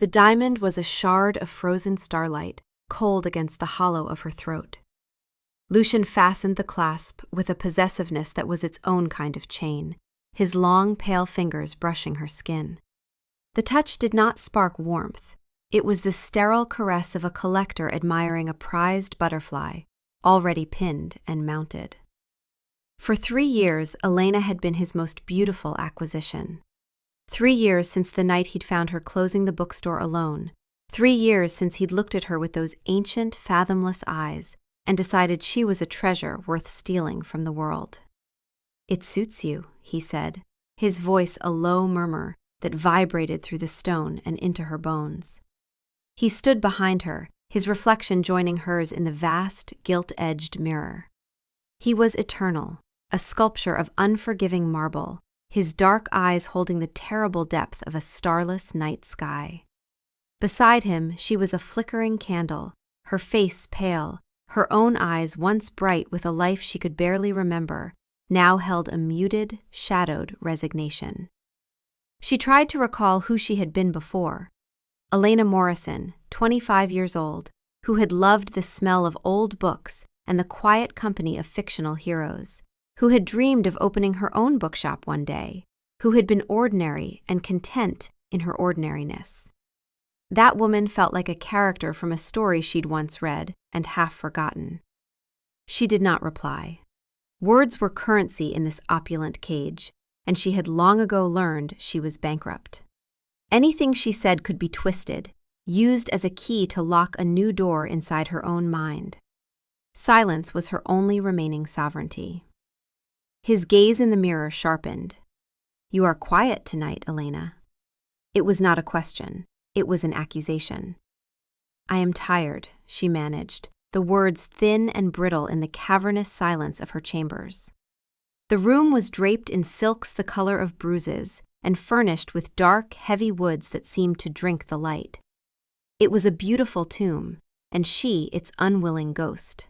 The diamond was a shard of frozen starlight, cold against the hollow of her throat. Lucian fastened the clasp with a possessiveness that was its own kind of chain, his long, pale fingers brushing her skin. The touch did not spark warmth. It was the sterile caress of a collector admiring a prized butterfly, already pinned and mounted. For 3 years, Elena had been his most beautiful acquisition. 3 years since the night he'd found her closing the bookstore alone. 3 years since he'd looked at her with those ancient, fathomless eyes and decided she was a treasure worth stealing from the world. "It suits you," he said, his voice a low murmur that vibrated through the stone and into her bones. He stood behind her, his reflection joining hers in the vast, gilt-edged mirror. He was eternal, a sculpture of unforgiving marble, his dark eyes holding the terrible depth of a starless night sky. Beside him, she was a flickering candle, her face pale, her own eyes once bright with a life she could barely remember, now held a muted, shadowed resignation. She tried to recall who she had been before. Elena Morrison, 25 years old, who had loved the smell of old books and the quiet company of fictional heroes, who had dreamed of opening her own bookshop one day, who had been ordinary and content in her ordinariness. That woman felt like a character from a story she'd once read and half forgotten. She did not reply. Words were currency in this opulent cage, and she had long ago learned she was bankrupt. Anything she said could be twisted, used as a key to lock a new door inside her own mind. Silence was her only remaining sovereignty. His gaze in the mirror sharpened. "You are quiet tonight, Elena." It was not a question. It was an accusation. "I am tired," she managed, the words thin and brittle in the cavernous silence of her chambers. The room was draped in silks the color of bruises and furnished with dark, heavy woods that seemed to drink the light. It was a beautiful tomb, and she its unwilling ghost.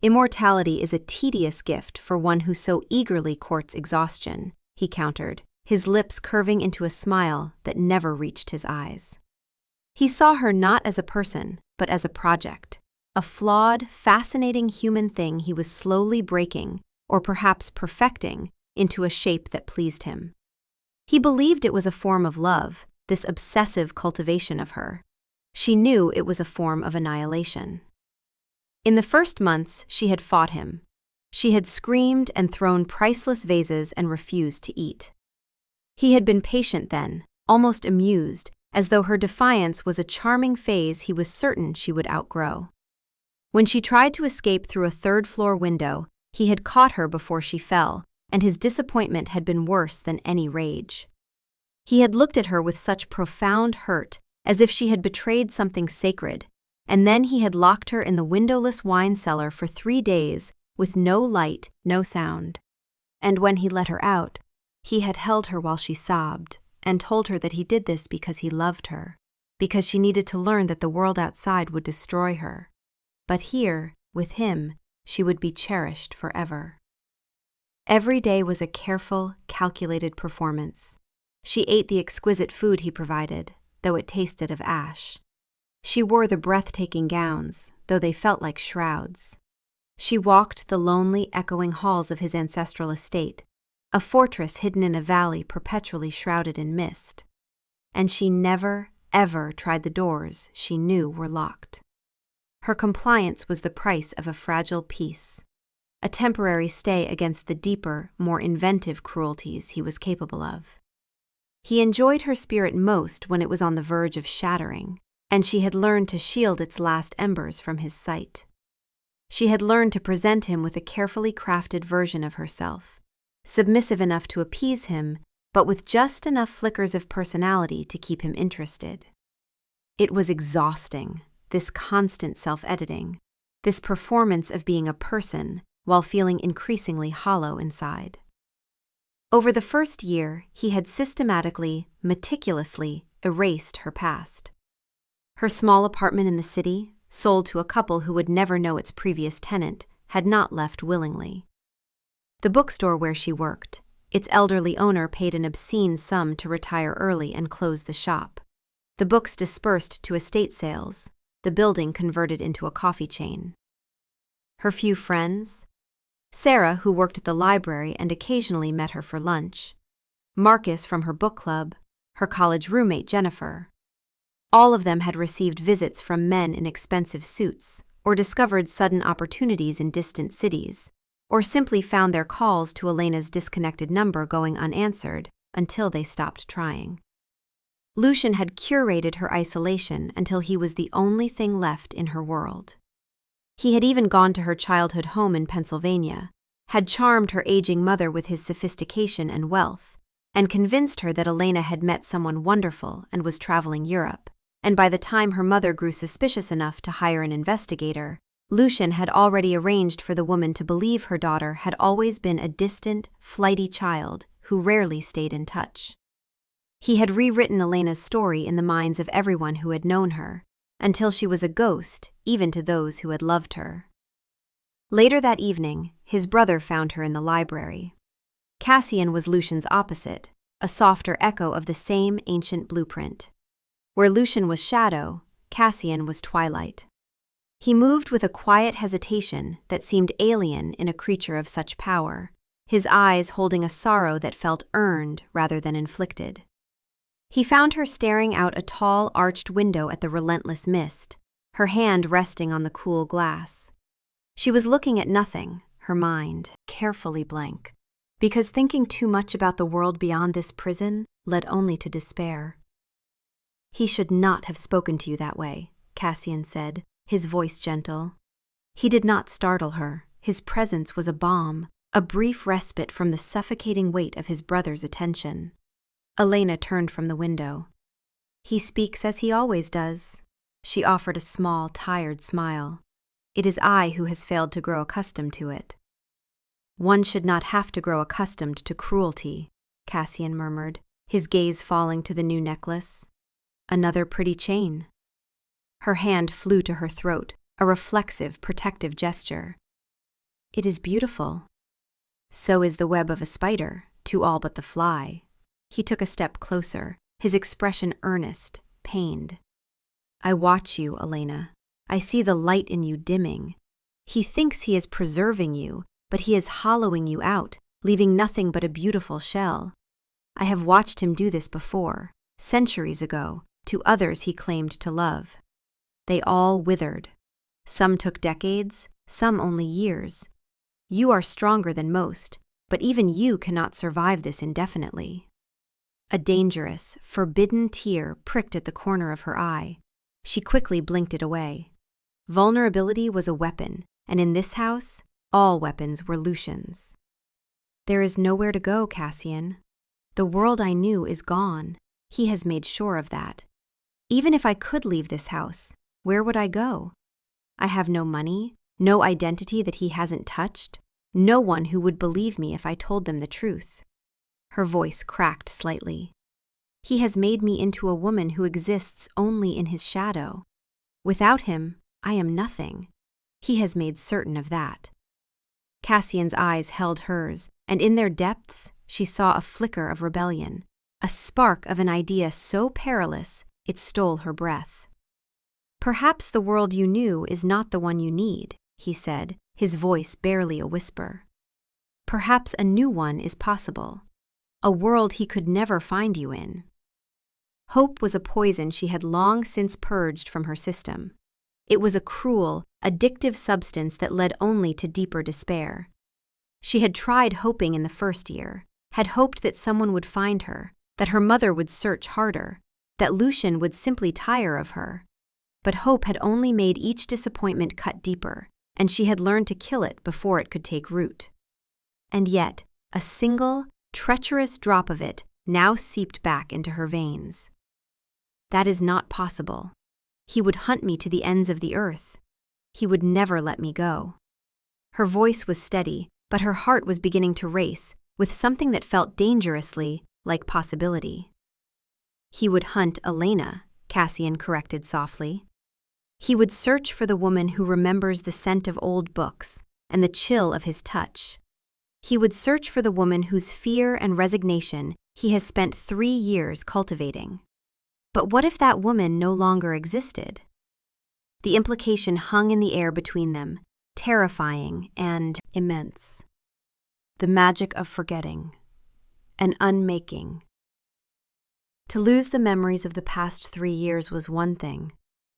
"Immortality is a tedious gift for one who so eagerly courts exhaustion," he countered, his lips curving into a smile that never reached his eyes. He saw her not as a person, but as a project, a flawed, fascinating human thing he was slowly breaking, or perhaps perfecting, into a shape that pleased him. He believed it was a form of love, this obsessive cultivation of her. She knew it was a form of annihilation. In the first months, she had fought him. She had screamed and thrown priceless vases and refused to eat. He had been patient then, almost amused, as though her defiance was a charming phase he was certain she would outgrow. When she tried to escape through a third-floor window, he had caught her before she fell, and his disappointment had been worse than any rage. He had looked at her with such profound hurt, as if she had betrayed something sacred, and then he had locked her in the windowless wine cellar for 3 days, with no light, no sound. And when he let her out, he had held her while she sobbed, and told her that he did this because he loved her, because she needed to learn that the world outside would destroy her. But here, with him, she would be cherished forever. Every day was a careful, calculated performance. She ate the exquisite food he provided, though it tasted of ash. She wore the breathtaking gowns, though they felt like shrouds. She walked the lonely, echoing halls of his ancestral estate, a fortress hidden in a valley perpetually shrouded in mist. And she never, ever tried the doors she knew were locked. Her compliance was the price of a fragile peace, a temporary stay against the deeper, more inventive cruelties he was capable of. He enjoyed her spirit most when it was on the verge of shattering, and she had learned to shield its last embers from his sight. She had learned to present him with a carefully crafted version of herself, submissive enough to appease him, but with just enough flickers of personality to keep him interested. It was exhausting, this constant self-editing, this performance of being a person while feeling increasingly hollow inside. Over the first year, he had systematically, meticulously erased her past. Her small apartment in the city, sold to a couple who would never know its previous tenant, had not left willingly. The bookstore where she worked, its elderly owner paid an obscene sum to retire early and close the shop. The books dispersed to estate sales, the building converted into a coffee chain. Her few friends? Sarah, who worked at the library and occasionally met her for lunch. Marcus from her book club, her college roommate Jennifer. All of them had received visits from men in expensive suits, or discovered sudden opportunities in distant cities, or simply found their calls to Elena's disconnected number going unanswered until they stopped trying. Lucian had curated her isolation until he was the only thing left in her world. He had even gone to her childhood home in Pennsylvania, had charmed her aging mother with his sophistication and wealth, and convinced her that Elena had met someone wonderful and was traveling Europe, and by the time her mother grew suspicious enough to hire an investigator, Lucian had already arranged for the woman to believe her daughter had always been a distant, flighty child who rarely stayed in touch. He had rewritten Elena's story in the minds of everyone who had known her, until she was a ghost even to those who had loved her. Later that evening, his brother found her in the library. Cassian was Lucian's opposite, a softer echo of the same ancient blueprint. Where Lucian was shadow, Cassian was twilight. He moved with a quiet hesitation that seemed alien in a creature of such power, his eyes holding a sorrow that felt earned rather than inflicted. He found her staring out a tall, arched window at the relentless mist, her hand resting on the cool glass. She was looking at nothing, her mind carefully blank, because thinking too much about the world beyond this prison led only to despair. "He should not have spoken to you that way," Cassian said, his voice gentle. He did not startle her. His presence was a balm, a brief respite from the suffocating weight of his brother's attention. Elena turned from the window. "He speaks as he always does." She offered a small, tired smile. "It is I who has failed to grow accustomed to it." "One should not have to grow accustomed to cruelty," Cassian murmured, his gaze falling to the new necklace. "Another pretty chain." Her hand flew to her throat, a reflexive, protective gesture. "It is beautiful." "So is the web of a spider, to all but the fly." He took a step closer, his expression earnest, pained. "I watch you, Elena. I see the light in you dimming. He thinks he is preserving you, but he is hollowing you out, leaving nothing but a beautiful shell. I have watched him do this before, centuries ago, to others he claimed to love. They all withered. Some took decades, some only years. You are stronger than most, but even you cannot survive this indefinitely." A dangerous, forbidden tear pricked at the corner of her eye. She quickly blinked it away. Vulnerability was a weapon, and in this house, all weapons were Lucian's. "There is nowhere to go, Cassian. The world I knew is gone. He has made sure of that. Even if I could leave this house, where would I go? I have no money, no identity that he hasn't touched, no one who would believe me if I told them the truth." Her voice cracked slightly. "He has made me into a woman who exists only in his shadow. Without him, I am nothing. He has made certain of that." Cassian's eyes held hers, and in their depths she saw a flicker of rebellion, a spark of an idea so perilous it stole her breath. "Perhaps the world you knew is not the one you need," he said, his voice barely a whisper. "Perhaps a new one is possible. A world he could never find you in." Hope was a poison she had long since purged from her system. It was a cruel, addictive substance that led only to deeper despair. She had tried hoping in the first year, had hoped that someone would find her, that her mother would search harder, that Lucian would simply tire of her. But hope had only made each disappointment cut deeper, and she had learned to kill it before it could take root. And yet, a single, treacherous drop of it now seeped back into her veins. "That is not possible. He would hunt me to the ends of the earth. He would never let me go." Her voice was steady, but her heart was beginning to race with something that felt dangerously like possibility. "He would hunt Elena," Cassian corrected softly. "He would search for the woman who remembers the scent of old books and the chill of his touch. He would search for the woman whose fear and resignation he has spent 3 years cultivating." But what if that woman no longer existed? The implication hung in the air between them, terrifying and immense. The magic of forgetting, an unmaking. To lose the memories of the past 3 years was one thing,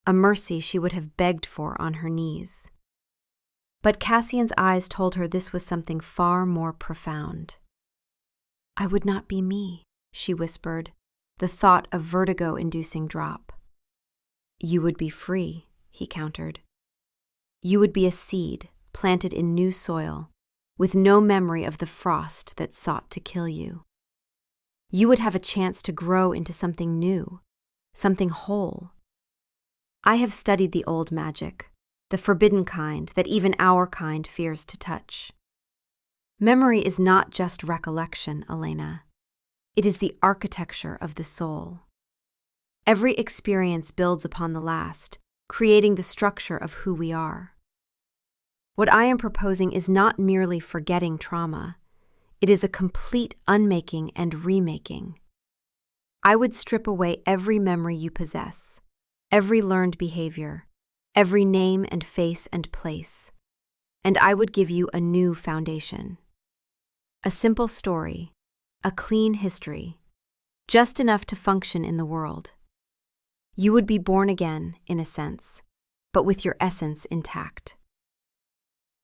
a mercy she would have begged for on her knees. But Cassian's eyes told her this was something far more profound. "I would not be me," she whispered, the thought a vertigo-inducing drop. "You would be free," he countered. "You would be a seed planted in new soil, with no memory of the frost that sought to kill you. You would have a chance to grow into something new, something whole. I have studied the old magic, the forbidden kind that even our kind fears to touch. Memory is not just recollection, Elena. It is the architecture of the soul. Every experience builds upon the last, creating the structure of who we are. What I am proposing is not merely forgetting trauma. It is a complete unmaking and remaking. I would strip away every memory you possess, every learned behavior, every name and face and place, and I would give you a new foundation. A simple story, a clean history, just enough to function in the world. You would be born again, in a sense, but with your essence intact."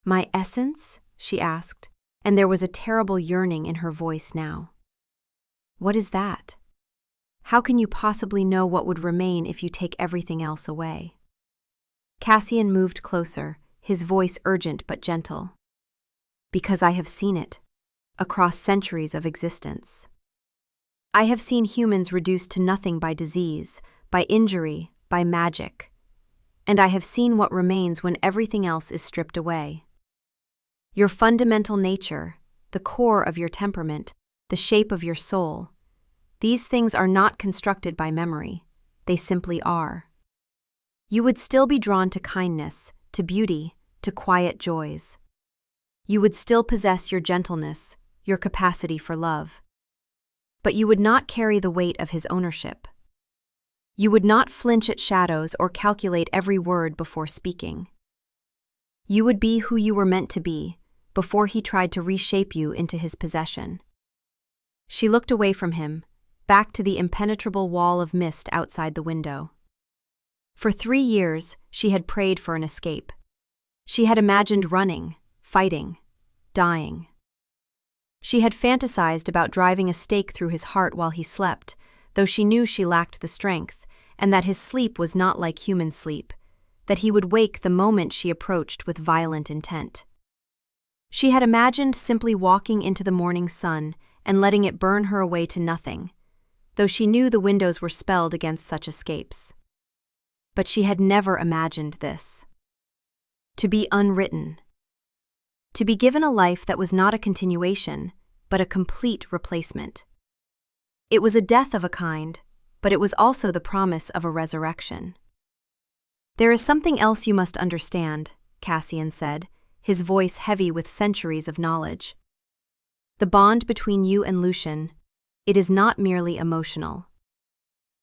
"My essence?" she asked, and there was a terrible yearning in her voice now. "What is that? How can you possibly know what would remain if you take everything else away?" Cassian moved closer, his voice urgent but gentle. "Because I have seen it, across centuries of existence. I have seen humans reduced to nothing by disease, by injury, by magic, and I have seen what remains when everything else is stripped away. Your fundamental nature, the core of your temperament, the shape of your soul, these things are not constructed by memory, they simply are. You would still be drawn to kindness, to beauty, to quiet joys. You would still possess your gentleness, your capacity for love. But you would not carry the weight of his ownership. You would not flinch at shadows or calculate every word before speaking. You would be who you were meant to be, before he tried to reshape you into his possession." She looked away from him, back to the impenetrable wall of mist outside the window. For 3 years, she had prayed for an escape. She had imagined running, fighting, dying. She had fantasized about driving a stake through his heart while he slept, though she knew she lacked the strength, and that his sleep was not like human sleep, that he would wake the moment she approached with violent intent. She had imagined simply walking into the morning sun and letting it burn her away to nothing, though she knew the windows were spelled against such escapes. But she had never imagined this. To be unwritten. To be given a life that was not a continuation, but a complete replacement. It was a death of a kind, but it was also the promise of a resurrection. "There is something else you must understand," Cassian said, his voice heavy with centuries of knowledge. "The bond between you and Lucian, it is not merely emotional.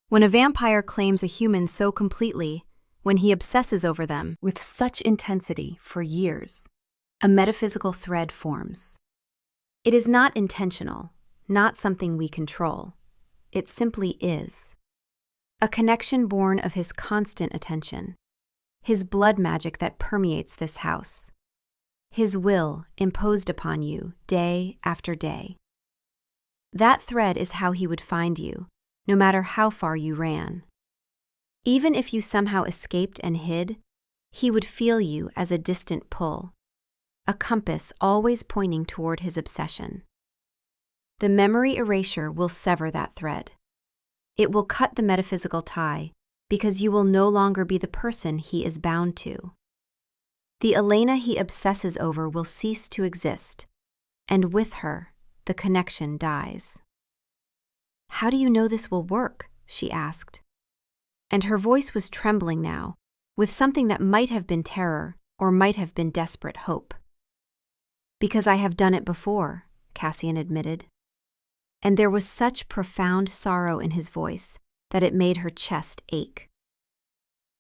When a vampire claims a human so completely, when he obsesses over them with such intensity for years, a metaphysical thread forms. It is not intentional, not something we control. It simply is. A connection born of his constant attention, his blood magic that permeates this house, his will imposed upon you day after day. That thread is how he would find you, no matter how far you ran. Even if you somehow escaped and hid, he would feel you as a distant pull, a compass always pointing toward his obsession. The memory erasure will sever that thread. It will cut the metaphysical tie, because you will no longer be the person he is bound to. The Elena he obsesses over will cease to exist, and with her, the connection dies. "How do you know this will work?" she asked. And her voice was trembling now, with something that might have been terror or might have been desperate hope. "Because I have done it before," Cassian admitted. And there was such profound sorrow in his voice that it made her chest ache.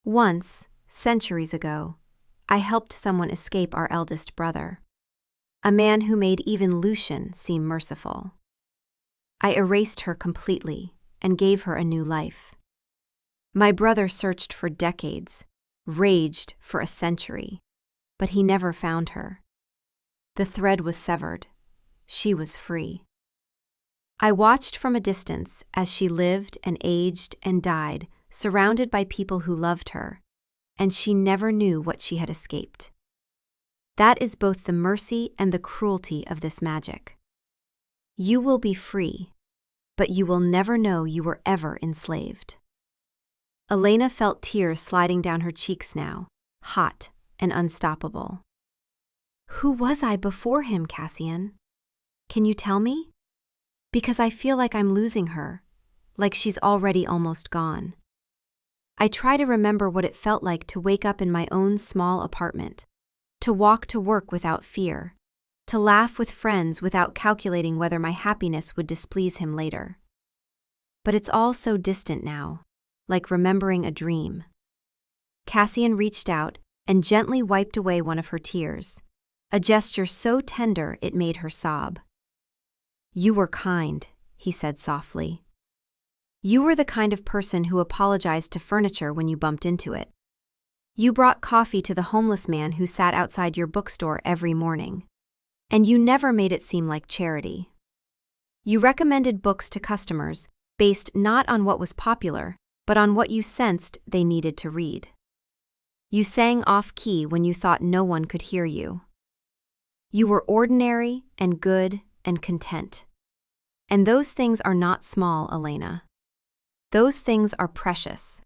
Once, centuries ago, I helped someone escape our eldest brother, a man who made even Lucian seem merciful. I erased her completely and gave her a new life. My brother searched for decades, raged for a century, but he never found her. The thread was severed. She was free. I watched from a distance as she lived and aged and died, surrounded by people who loved her, and she never knew what she had escaped. That is both the mercy and the cruelty of this magic. You will be free, but you will never know you were ever enslaved. Elena felt tears sliding down her cheeks now, hot and unstoppable. Who was I before him, Cassian? Can you tell me? Because I feel like I'm losing her, like she's already almost gone. I try to remember what it felt like to wake up in my own small apartment, to walk to work without fear, to laugh with friends without calculating whether my happiness would displease him later. But it's all so distant now, like remembering a dream. Cassian reached out and gently wiped away one of her tears, a gesture so tender it made her sob. You were kind, he said softly. You were the kind of person who apologized to furniture when you bumped into it. You brought coffee to the homeless man who sat outside your bookstore every morning. And you never made it seem like charity. You recommended books to customers based not on what was popular, but on what you sensed they needed to read. You sang off-key when you thought no one could hear you. You were ordinary and good and content. And those things are not small, Elena. Those things are precious.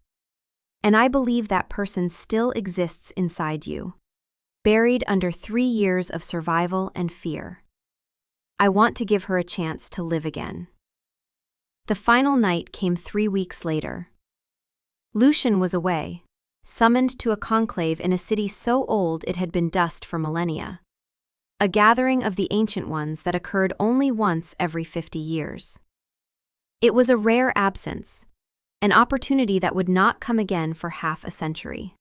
And I believe that person still exists inside you, buried under 3 years of survival and fear. I want to give her a chance to live again. The final night came 3 weeks later. Lucian was away, summoned to a conclave in a city so old it had been dust for millennia. A gathering of the ancient ones that occurred only once every 50 years. It was a rare absence, an opportunity that would not come again for half a century.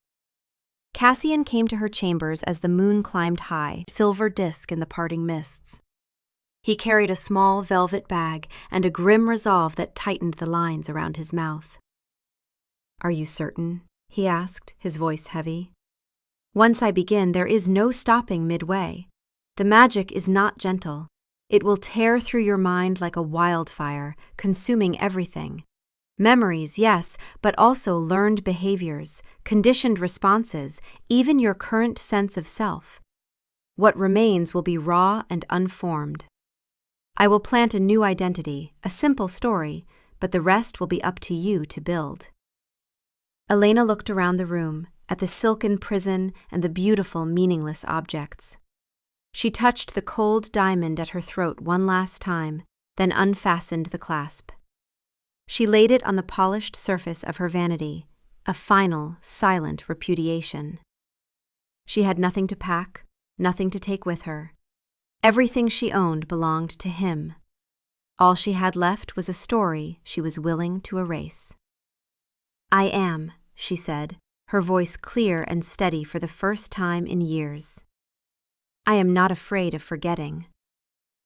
Cassian came to her chambers as the moon climbed high, a silver disk in the parting mists. He carried a small velvet bag and a grim resolve that tightened the lines around his mouth. Are you certain? He asked, his voice heavy. Once I begin, there is no stopping midway. The magic is not gentle. It will tear through your mind like a wildfire, consuming everything. Memories, yes, but also learned behaviors, conditioned responses, even your current sense of self. What remains will be raw and unformed. I will plant a new identity, a simple story, but the rest will be up to you to build. Elena looked around the room, at the silken prison and the beautiful, meaningless objects. She touched the cold diamond at her throat one last time, then unfastened the clasp. She laid it on the polished surface of her vanity, a final, silent repudiation. She had nothing to pack, nothing to take with her. Everything she owned belonged to him. All she had left was a story she was willing to erase. I am, she said, her voice clear and steady for the first time in years. I am not afraid of forgetting.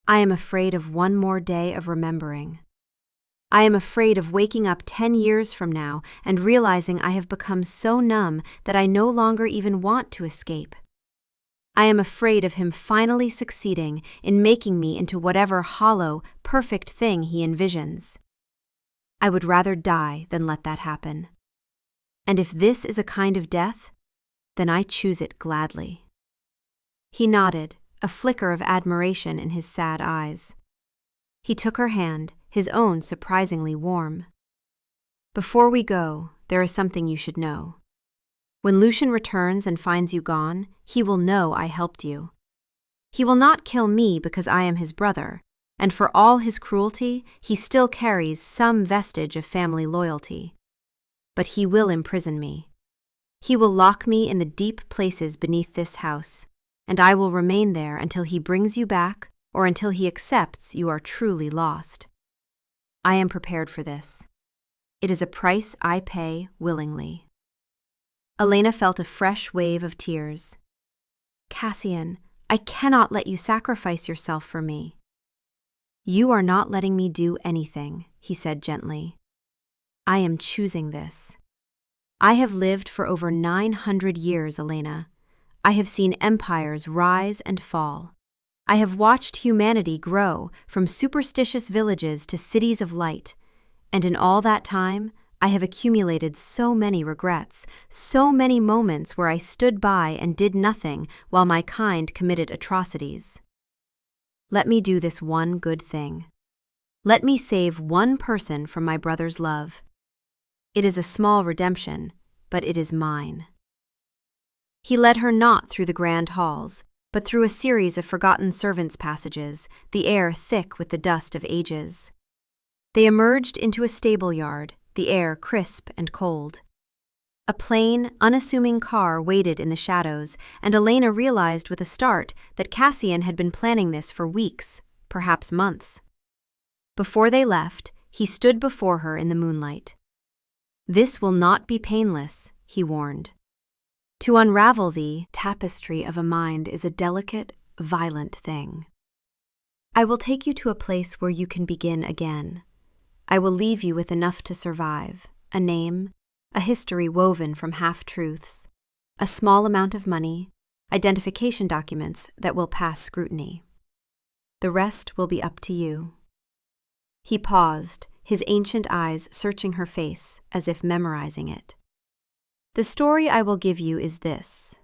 I am afraid of one more day of remembering. I am afraid of waking up 10 years from now and realizing I have become so numb that I no longer even want to escape. I am afraid of him finally succeeding in making me into whatever hollow, perfect thing he envisions. I would rather die than let that happen. And if this is a kind of death, then I choose it gladly. He nodded, a flicker of admiration in his sad eyes. He took her hand, his own surprisingly warm. Before we go, there is something you should know. When Lucian returns and finds you gone, he will know I helped you. He will not kill me because I am his brother, and for all his cruelty, he still carries some vestige of family loyalty. But he will imprison me. He will lock me in the deep places beneath this house, and I will remain there until he brings you back or until he accepts you are truly lost. I am prepared for this. It is a price I pay willingly. Elena felt a fresh wave of tears. Cassian, I cannot let you sacrifice yourself for me. You are not letting me do anything, he said gently. I am choosing this. I have lived for over 900 years, Elena. I have seen empires rise and fall. I have watched humanity grow from superstitious villages to cities of light, and in all that time, I have accumulated so many regrets, so many moments where I stood by and did nothing while my kind committed atrocities. Let me do this one good thing. Let me save one person from my brother's love. It is a small redemption, but it is mine. He led her not through the grand halls, but through a series of forgotten servants' passages, the air thick with the dust of ages. They emerged into a stable yard, the air crisp and cold. A plain, unassuming car waited in the shadows, and Elena realized with a start that Cassian had been planning this for weeks, perhaps months. Before they left, he stood before her in the moonlight. This will not be painless, he warned. To unravel the tapestry of a mind is a delicate, violent thing. I will take you to a place where you can begin again. I will leave you with enough to survive, a name, a history woven from half-truths, a small amount of money, identification documents that will pass scrutiny. The rest will be up to you. He paused, his ancient eyes searching her face as if memorizing it. The story I will give you is this.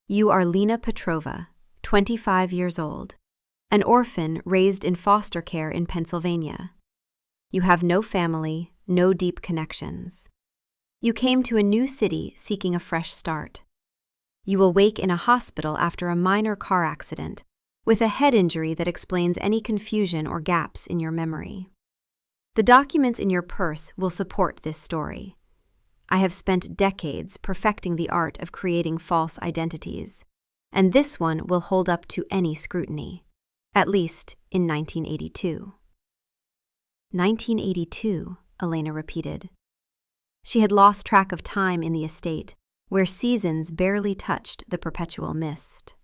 You are Lena Petrova, 25 years old, an orphan raised in foster care in Pennsylvania. You have no family, no deep connections. You came to a new city seeking a fresh start. You will wake in a hospital after a minor car accident, with a head injury that explains any confusion or gaps in your memory. The documents in your purse will support this story. I have spent decades perfecting the art of creating false identities, and this one will hold up to any scrutiny, at least in 1982. 1982, Elena repeated. She had lost track of time in the estate, where seasons barely touched the perpetual mist.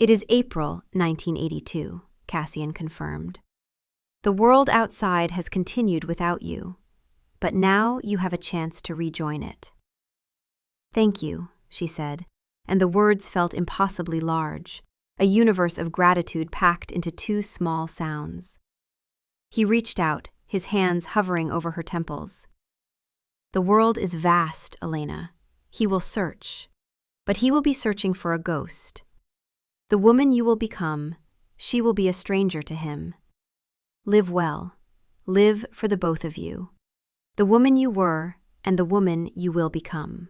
It is April 1982, Cassian confirmed. The world outside has continued without you, but now you have a chance to rejoin it. Thank you, she said, and the words felt impossibly large, a universe of gratitude packed into two small sounds. He reached out, his hands hovering over her temples. The world is vast, Elena. He will search, but he will be searching for a ghost. The woman you will become, she will be a stranger to him. Live well. Live for the both of you. The woman you were and the woman you will become.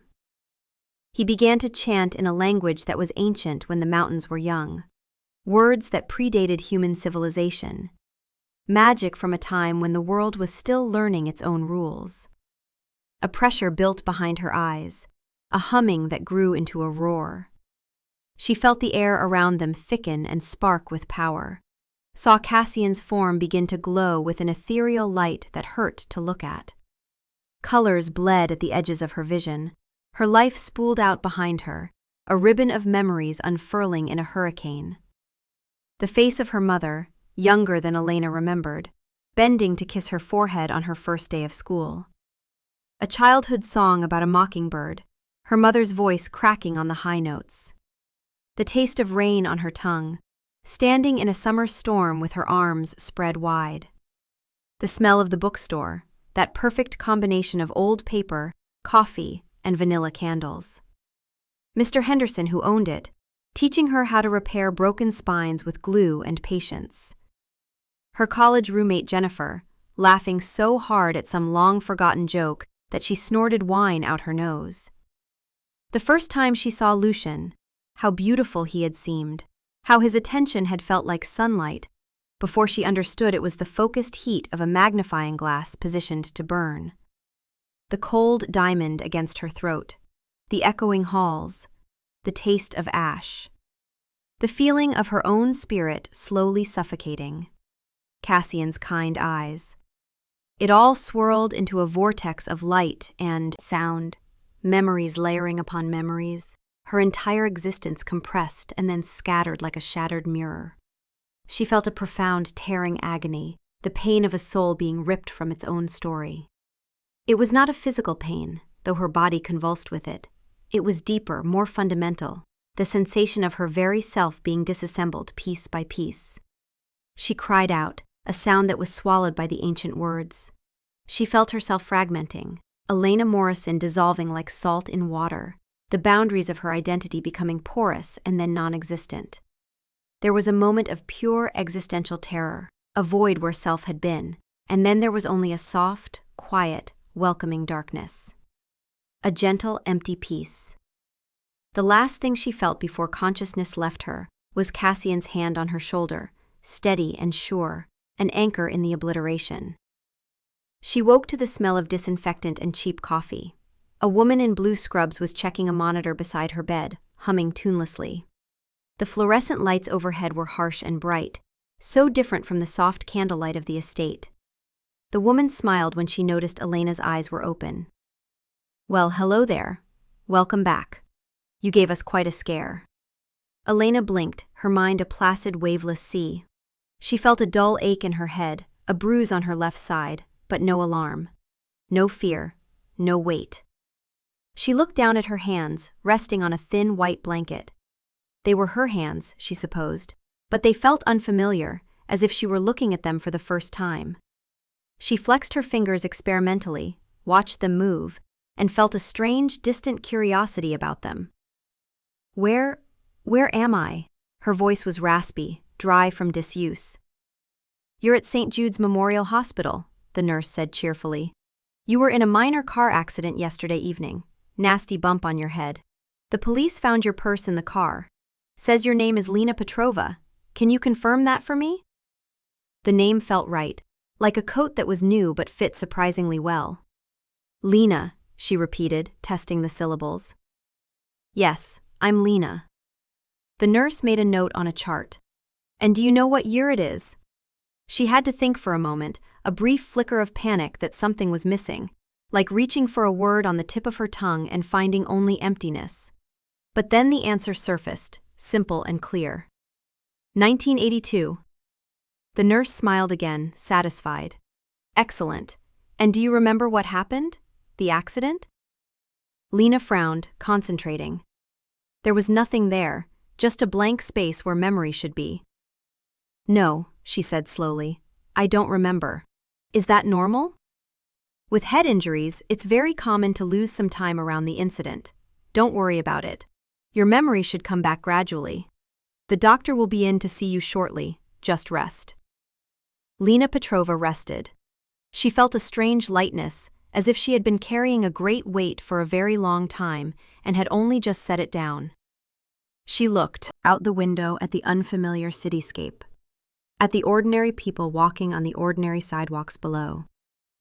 He began to chant in a language that was ancient when the mountains were young, words that predated human civilization, magic from a time when the world was still learning its own rules. A pressure built behind her eyes, a humming that grew into a roar. She felt the air around them thicken and spark with power, saw Cassian's form begin to glow with an ethereal light that hurt to look at. Colors bled at the edges of her vision, her life spooled out behind her, a ribbon of memories unfurling in a hurricane. The face of her mother, younger than Elena remembered, bending to kiss her forehead on her first day of school. A childhood song about a mockingbird, her mother's voice cracking on the high notes. The taste of rain on her tongue, standing in a summer storm with her arms spread wide. The smell of the bookstore, that perfect combination of old paper, coffee, and vanilla candles. Mr. Henderson, who owned it, teaching her how to repair broken spines with glue and patience. Her college roommate Jennifer, laughing so hard at some long-forgotten joke that she snorted wine out her nose. The first time she saw Lucian, how beautiful he had seemed, how his attention had felt like sunlight, before she understood it was the focused heat of a magnifying glass positioned to burn. The cold diamond against her throat, the echoing halls, the taste of ash. The feeling of her own spirit slowly suffocating. Cassian's kind eyes. It all swirled into a vortex of light and sound, memories layering upon memories, her entire existence compressed and then scattered like a shattered mirror. She felt a profound, tearing agony, the pain of a soul being ripped from its own story. It was not a physical pain, though her body convulsed with it. It was deeper, more fundamental, the sensation of her very self being disassembled piece by piece. She cried out, a sound that was swallowed by the ancient words. She felt herself fragmenting, Elena Morrison dissolving like salt in water, the boundaries of her identity becoming porous and then non-existent. There was a moment of pure existential terror, a void where self had been, and then there was only a soft, quiet, welcoming darkness. A gentle, empty peace. The last thing she felt before consciousness left her was Cassian's hand on her shoulder, steady and sure, an anchor in the obliteration. She woke to the smell of disinfectant and cheap coffee. A woman in blue scrubs was checking a monitor beside her bed, humming tunelessly. The fluorescent lights overhead were harsh and bright, so different from the soft candlelight of the estate. The woman smiled when she noticed Elena's eyes were open. "Well, hello there. Welcome back. You gave us quite a scare." Elena blinked, her mind a placid, waveless sea. She felt a dull ache in her head, a bruise on her left side, but no alarm. No fear, no weight. She looked down at her hands, resting on a thin white blanket. They were her hands, she supposed, but they felt unfamiliar, as if she were looking at them for the first time. She flexed her fingers experimentally, watched them move, and felt a strange, distant curiosity about them. Where am I?" Her voice was raspy, dry from disuse. "You're at St. Jude's Memorial Hospital," the nurse said cheerfully. "You were in a minor car accident yesterday evening. Nasty bump on your head. The police found your purse in the car. Says your name is Lena Petrova. Can you confirm that for me?" The name felt right, like a coat that was new but fit surprisingly well. "Lena," she repeated, testing the syllables. "Yes, I'm Lena." The nurse made a note on a chart. "And do you know what year it is?" She had to think for a moment, a brief flicker of panic that something was missing, like reaching for a word on the tip of her tongue and finding only emptiness. But then the answer surfaced, simple and clear. 1982. The nurse smiled again, satisfied. "Excellent. And do you remember what happened? The accident?" Lena frowned, concentrating. There was nothing there, just a blank space where memory should be. "No," she said slowly. "I don't remember. Is that normal?" "With head injuries, it's very common to lose some time around the incident. Don't worry about it. Your memory should come back gradually. The doctor will be in to see you shortly. Just rest." Lena Petrova rested. She felt a strange lightness, as if she had been carrying a great weight for a very long time and had only just set it down. She looked out the window at the unfamiliar cityscape, at the ordinary people walking on the ordinary sidewalks below,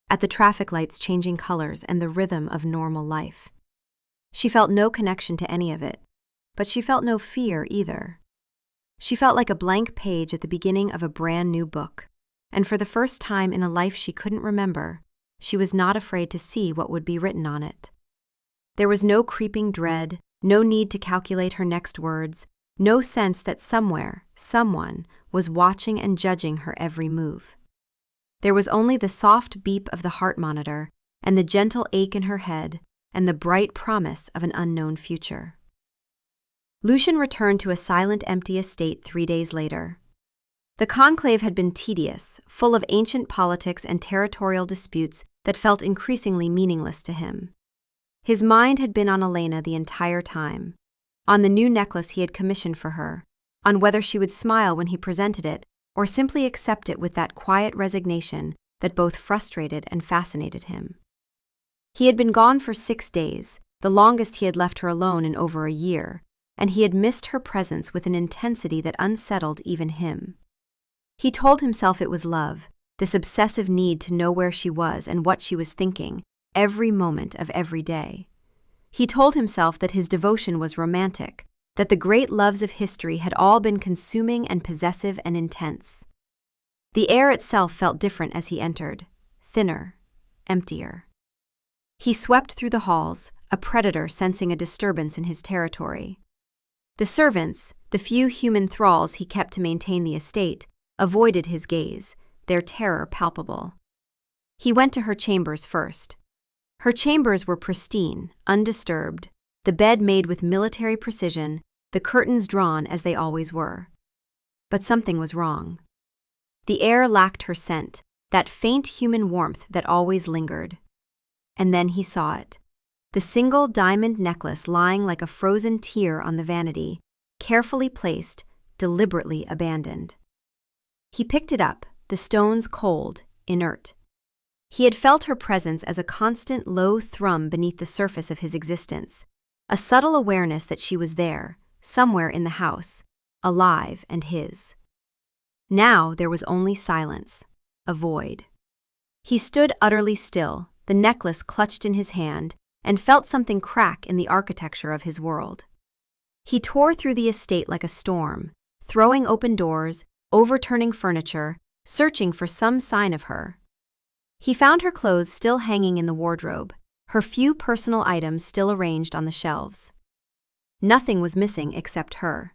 at the traffic lights changing colors and the rhythm of normal life. She felt no connection to any of it, but she felt no fear either. She felt like a blank page at the beginning of a brand new book, and for the first time in a life she couldn't remember, she was not afraid to see what would be written on it. There was no creeping dread, no need to calculate her next words, no sense that somewhere, someone, was watching and judging her every move. There was only the soft beep of the heart monitor, and the gentle ache in her head, and the bright promise of an unknown future. Lucian returned to a silent, empty estate 3 days later. The conclave had been tedious, full of ancient politics and territorial disputes that felt increasingly meaningless to him. His mind had been on Elena the entire time, on the new necklace he had commissioned for her, on whether she would smile when he presented it or simply accept it with that quiet resignation that both frustrated and fascinated him. He had been gone for 6 days, the longest he had left her alone in over a year, and he had missed her presence with an intensity that unsettled even him. He told himself it was love, this obsessive need to know where she was and what she was thinking, every moment of every day. He told himself that his devotion was romantic, that the great loves of history had all been consuming and possessive and intense. The air itself felt different as he entered, thinner, emptier. He swept through the halls, a predator sensing a disturbance in his territory. The servants, the few human thralls he kept to maintain the estate, avoided his gaze, their terror palpable. He went to her chambers first. Her chambers were pristine, undisturbed, the bed made with military precision, the curtains drawn as they always were. But something was wrong. The air lacked her scent, that faint human warmth that always lingered. And then he saw it. The single diamond necklace lying like a frozen tear on the vanity, carefully placed, deliberately abandoned. He picked it up, the stones cold, inert. He had felt her presence as a constant low thrum beneath the surface of his existence, a subtle awareness that she was there, somewhere in the house, alive and his. Now there was only silence, a void. He stood utterly still, the necklace clutched in his hand, and felt something crack in the architecture of his world. He tore through the estate like a storm, throwing open doors, overturning furniture, searching for some sign of her. He found her clothes still hanging in the wardrobe, her few personal items still arranged on the shelves. Nothing was missing except her.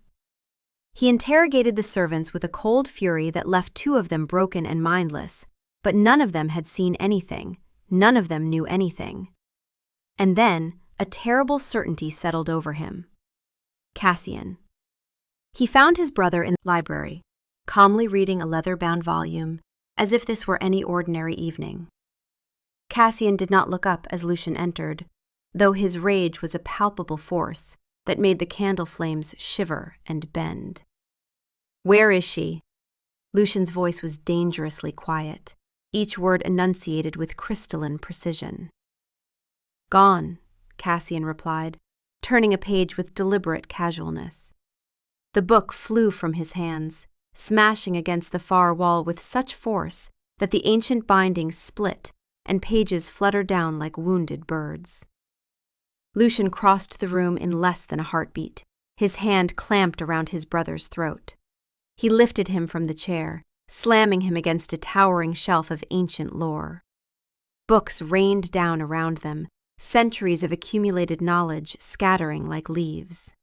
He interrogated the servants with a cold fury that left two of them broken and mindless, but none of them had seen anything, none of them knew anything. And then, a terrible certainty settled over him. Cassian. He found his brother in the library, calmly reading a leather-bound volume, as if this were any ordinary evening. Cassian did not look up as Lucian entered, though his rage was a palpable force that made the candle flames shiver and bend. "Where is she?" Lucian's voice was dangerously quiet, each word enunciated with crystalline precision. "Gone," Cassian replied, turning a page with deliberate casualness. The book flew from his hands, smashing against the far wall with such force that the ancient bindings split and pages fluttered down like wounded birds. Lucian crossed the room in less than a heartbeat, his hand clamped around his brother's throat. He lifted him from the chair, slamming him against a towering shelf of ancient lore. Books rained down around them, centuries of accumulated knowledge scattering like leaves.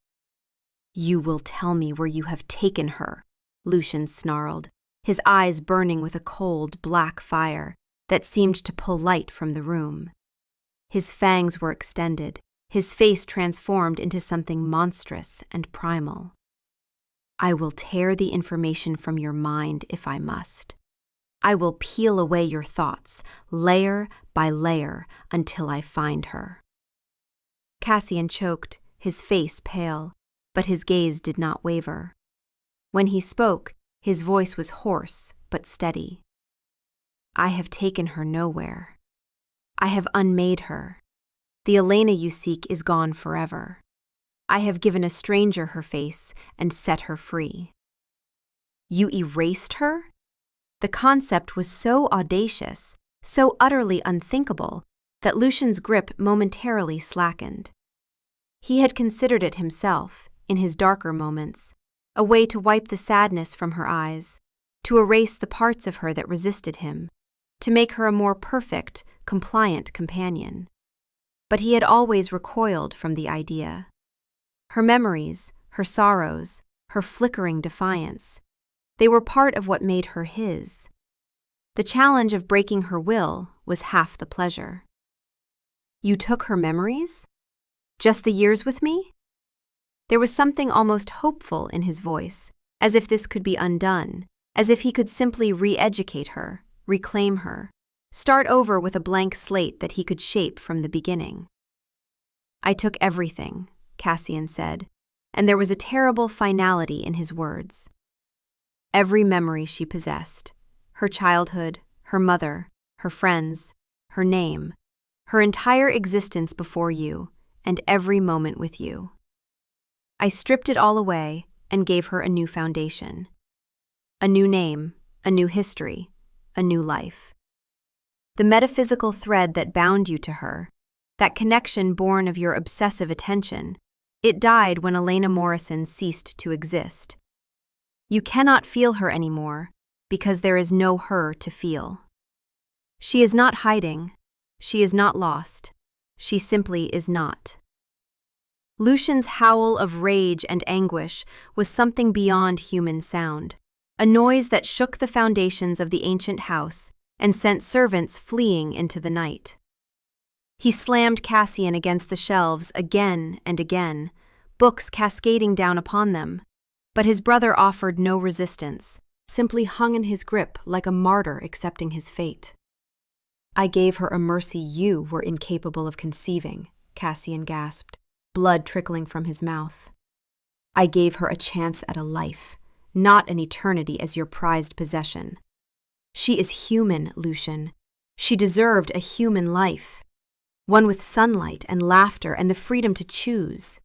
"You will tell me where you have taken her," Lucian snarled, his eyes burning with a cold, black fire that seemed to pull light from the room. His fangs were extended, his face transformed into something monstrous and primal. "I will tear the information from your mind if I must. I will peel away your thoughts, layer by layer, until I find her." Cassian choked, his face pale, but his gaze did not waver. When he spoke, his voice was hoarse but steady. "I have taken her nowhere. I have unmade her. The Elena you seek is gone forever. I have given a stranger her face and set her free." "You erased her?" The concept was so audacious, so utterly unthinkable, that Lucian's grip momentarily slackened. He had considered it himself, in his darker moments, a way to wipe the sadness from her eyes, to erase the parts of her that resisted him, to make her a more perfect, compliant companion. But he had always recoiled from the idea. Her memories, her sorrows, her flickering defiance, they were part of what made her his. The challenge of breaking her will was half the pleasure. "You took her memories? Just the years with me?" There was something almost hopeful in his voice, as if this could be undone, as if he could simply re-educate her, reclaim her, start over with a blank slate that he could shape from the beginning. "I took everything," Cassian said, and there was a terrible finality in his words. "Every memory she possessed, her childhood, her mother, her friends, her name, her entire existence before you, and every moment with you. I stripped it all away and gave her a new foundation. A new name, a new history, a new life. The metaphysical thread that bound you to her, that connection born of your obsessive attention, it died when Elena Morrison ceased to exist. You cannot feel her anymore because there is no her to feel." She is not hiding. She is not lost. She simply is not. Lucian's howl of rage and anguish was something beyond human sound, a noise that shook the foundations of the ancient house and sent servants fleeing into the night. He slammed Cassian against the shelves again and again, books cascading down upon them, but his brother offered no resistance, simply hung in his grip like a martyr accepting his fate. "I gave her a mercy you were incapable of conceiving," Cassian gasped, blood trickling from his mouth. "I gave her a chance at a life, not an eternity as your prized possession. She is human, Lucian. She deserved a human life, one with sunlight and laughter and the freedom to choose.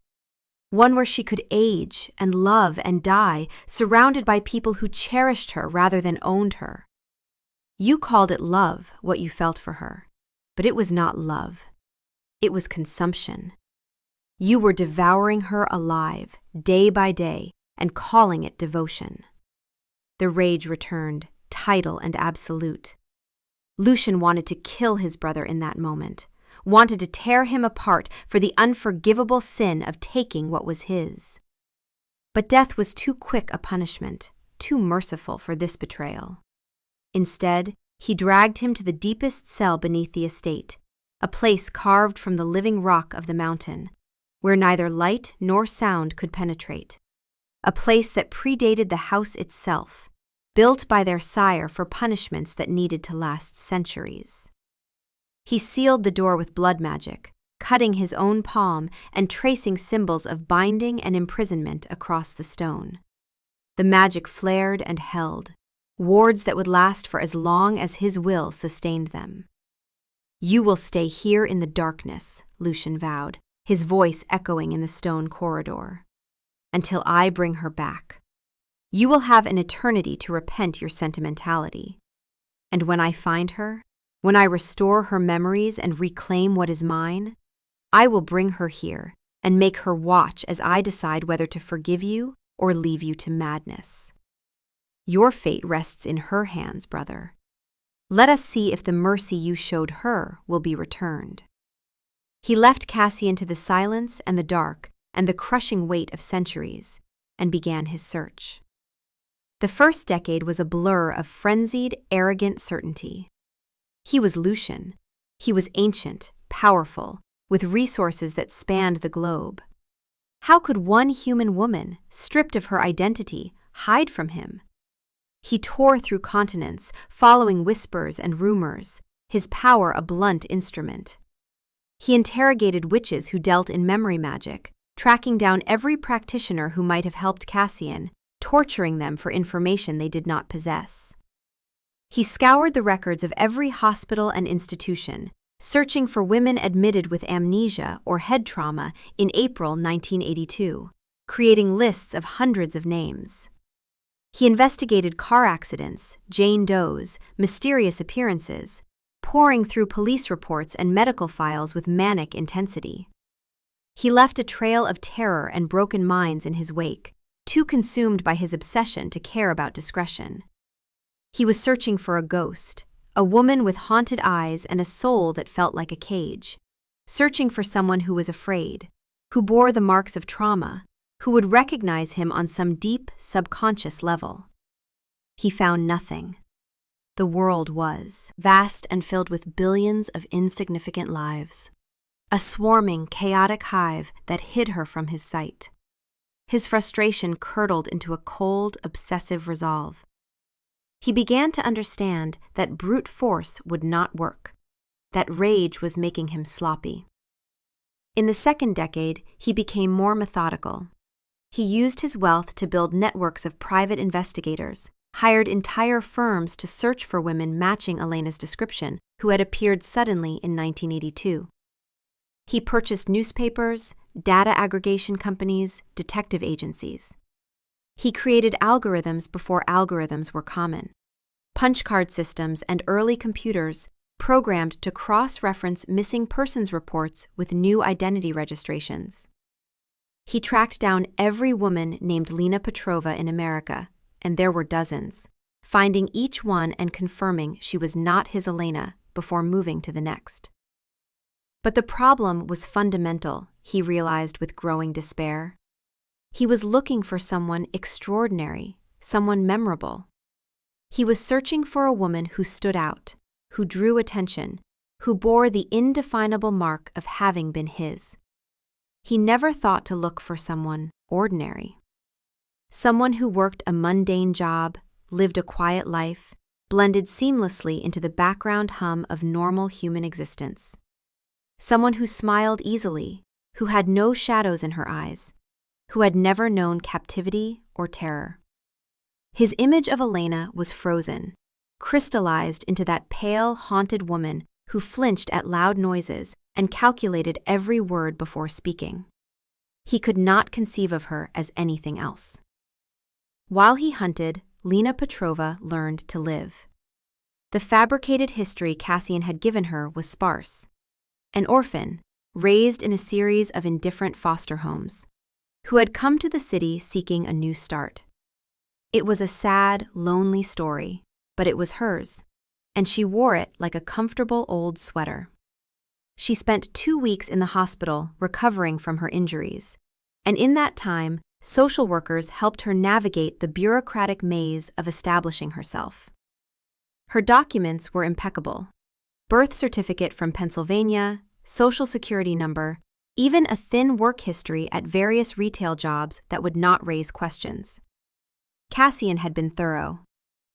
One where she could age and love and die, surrounded by people who cherished her rather than owned her. You called it love, what you felt for her, but it was not love. It was consumption. You were devouring her alive, day by day, and calling it devotion." The rage returned, tidal and absolute. Lucian wanted to kill his brother in that moment, wanted to tear him apart for the unforgivable sin of taking what was his. But death was too quick a punishment, too merciful for this betrayal. Instead, he dragged him to the deepest cell beneath the estate, a place carved from the living rock of the mountain, where neither light nor sound could penetrate, a place that predated the house itself, built by their sire for punishments that needed to last centuries. He sealed the door with blood magic, cutting his own palm and tracing symbols of binding and imprisonment across the stone. The magic flared and held, wards that would last for as long as his will sustained them. "You will stay here in the darkness," Lucian vowed, his voice echoing in the stone corridor, "until I bring her back. You will have an eternity to repent your sentimentality. And when I find her, when I restore her memories and reclaim what is mine, I will bring her here and make her watch as I decide whether to forgive you or leave you to madness. Your fate rests in her hands, brother. Let us see if the mercy you showed her will be returned." He left Cassian to the silence and the dark and the crushing weight of centuries, and began his search. The first decade was a blur of frenzied, arrogant certainty. He was Lucian. He was ancient, powerful, with resources that spanned the globe. How could one human woman, stripped of her identity, hide from him? He tore through continents, following whispers and rumors, his power a blunt instrument. He interrogated witches who dealt in memory magic, tracking down every practitioner who might have helped Cassian, torturing them for information they did not possess. He scoured the records of every hospital and institution, searching for women admitted with amnesia or head trauma in April 1982, creating lists of hundreds of names. He investigated car accidents, Jane Does, mysterious appearances, pouring through police reports and medical files with manic intensity. He left a trail of terror and broken minds in his wake, too consumed by his obsession to care about discretion. He was searching for a ghost, a woman with haunted eyes and a soul that felt like a cage, searching for someone who was afraid, who bore the marks of trauma, who would recognize him on some deep, subconscious level. He found nothing. The world was vast and filled with billions of insignificant lives, a swarming, chaotic hive that hid her from his sight. His frustration curdled into a cold, obsessive resolve. He began to understand that brute force would not work, that rage was making him sloppy. In the second decade, he became more methodical. He used his wealth to build networks of private investigators, hired entire firms to search for women matching Elena's description who had appeared suddenly in 1982. He purchased newspapers, data aggregation companies, detective agencies. He created algorithms before algorithms were common. Punch card systems and early computers programmed to cross-reference missing persons reports with new identity registrations. He tracked down every woman named Lena Petrova in America, and there were dozens, finding each one and confirming she was not his Elena, before moving to the next. But the problem was fundamental, he realized with growing despair. He was looking for someone extraordinary, someone memorable. He was searching for a woman who stood out, who drew attention, who bore the indefinable mark of having been his. He never thought to look for someone ordinary. Someone who worked a mundane job, lived a quiet life, blended seamlessly into the background hum of normal human existence. Someone who smiled easily, who had no shadows in her eyes, who had never known captivity or terror. His image of Elena was frozen, crystallized into that pale, haunted woman who flinched at loud noises and calculated every word before speaking. He could not conceive of her as anything else. While he hunted, Lena Petrova learned to live. The fabricated history Cassian had given her was sparse. An orphan, raised in a series of indifferent foster homes, who had come to the city seeking a new start. It was a sad, lonely story, but it was hers, and she wore it like a comfortable old sweater. She spent 2 weeks in the hospital recovering from her injuries, and in that time, social workers helped her navigate the bureaucratic maze of establishing herself. Her documents were impeccable: birth certificate from Pennsylvania, social security number, even a thin work history at various retail jobs that would not raise questions. Cassian had been thorough.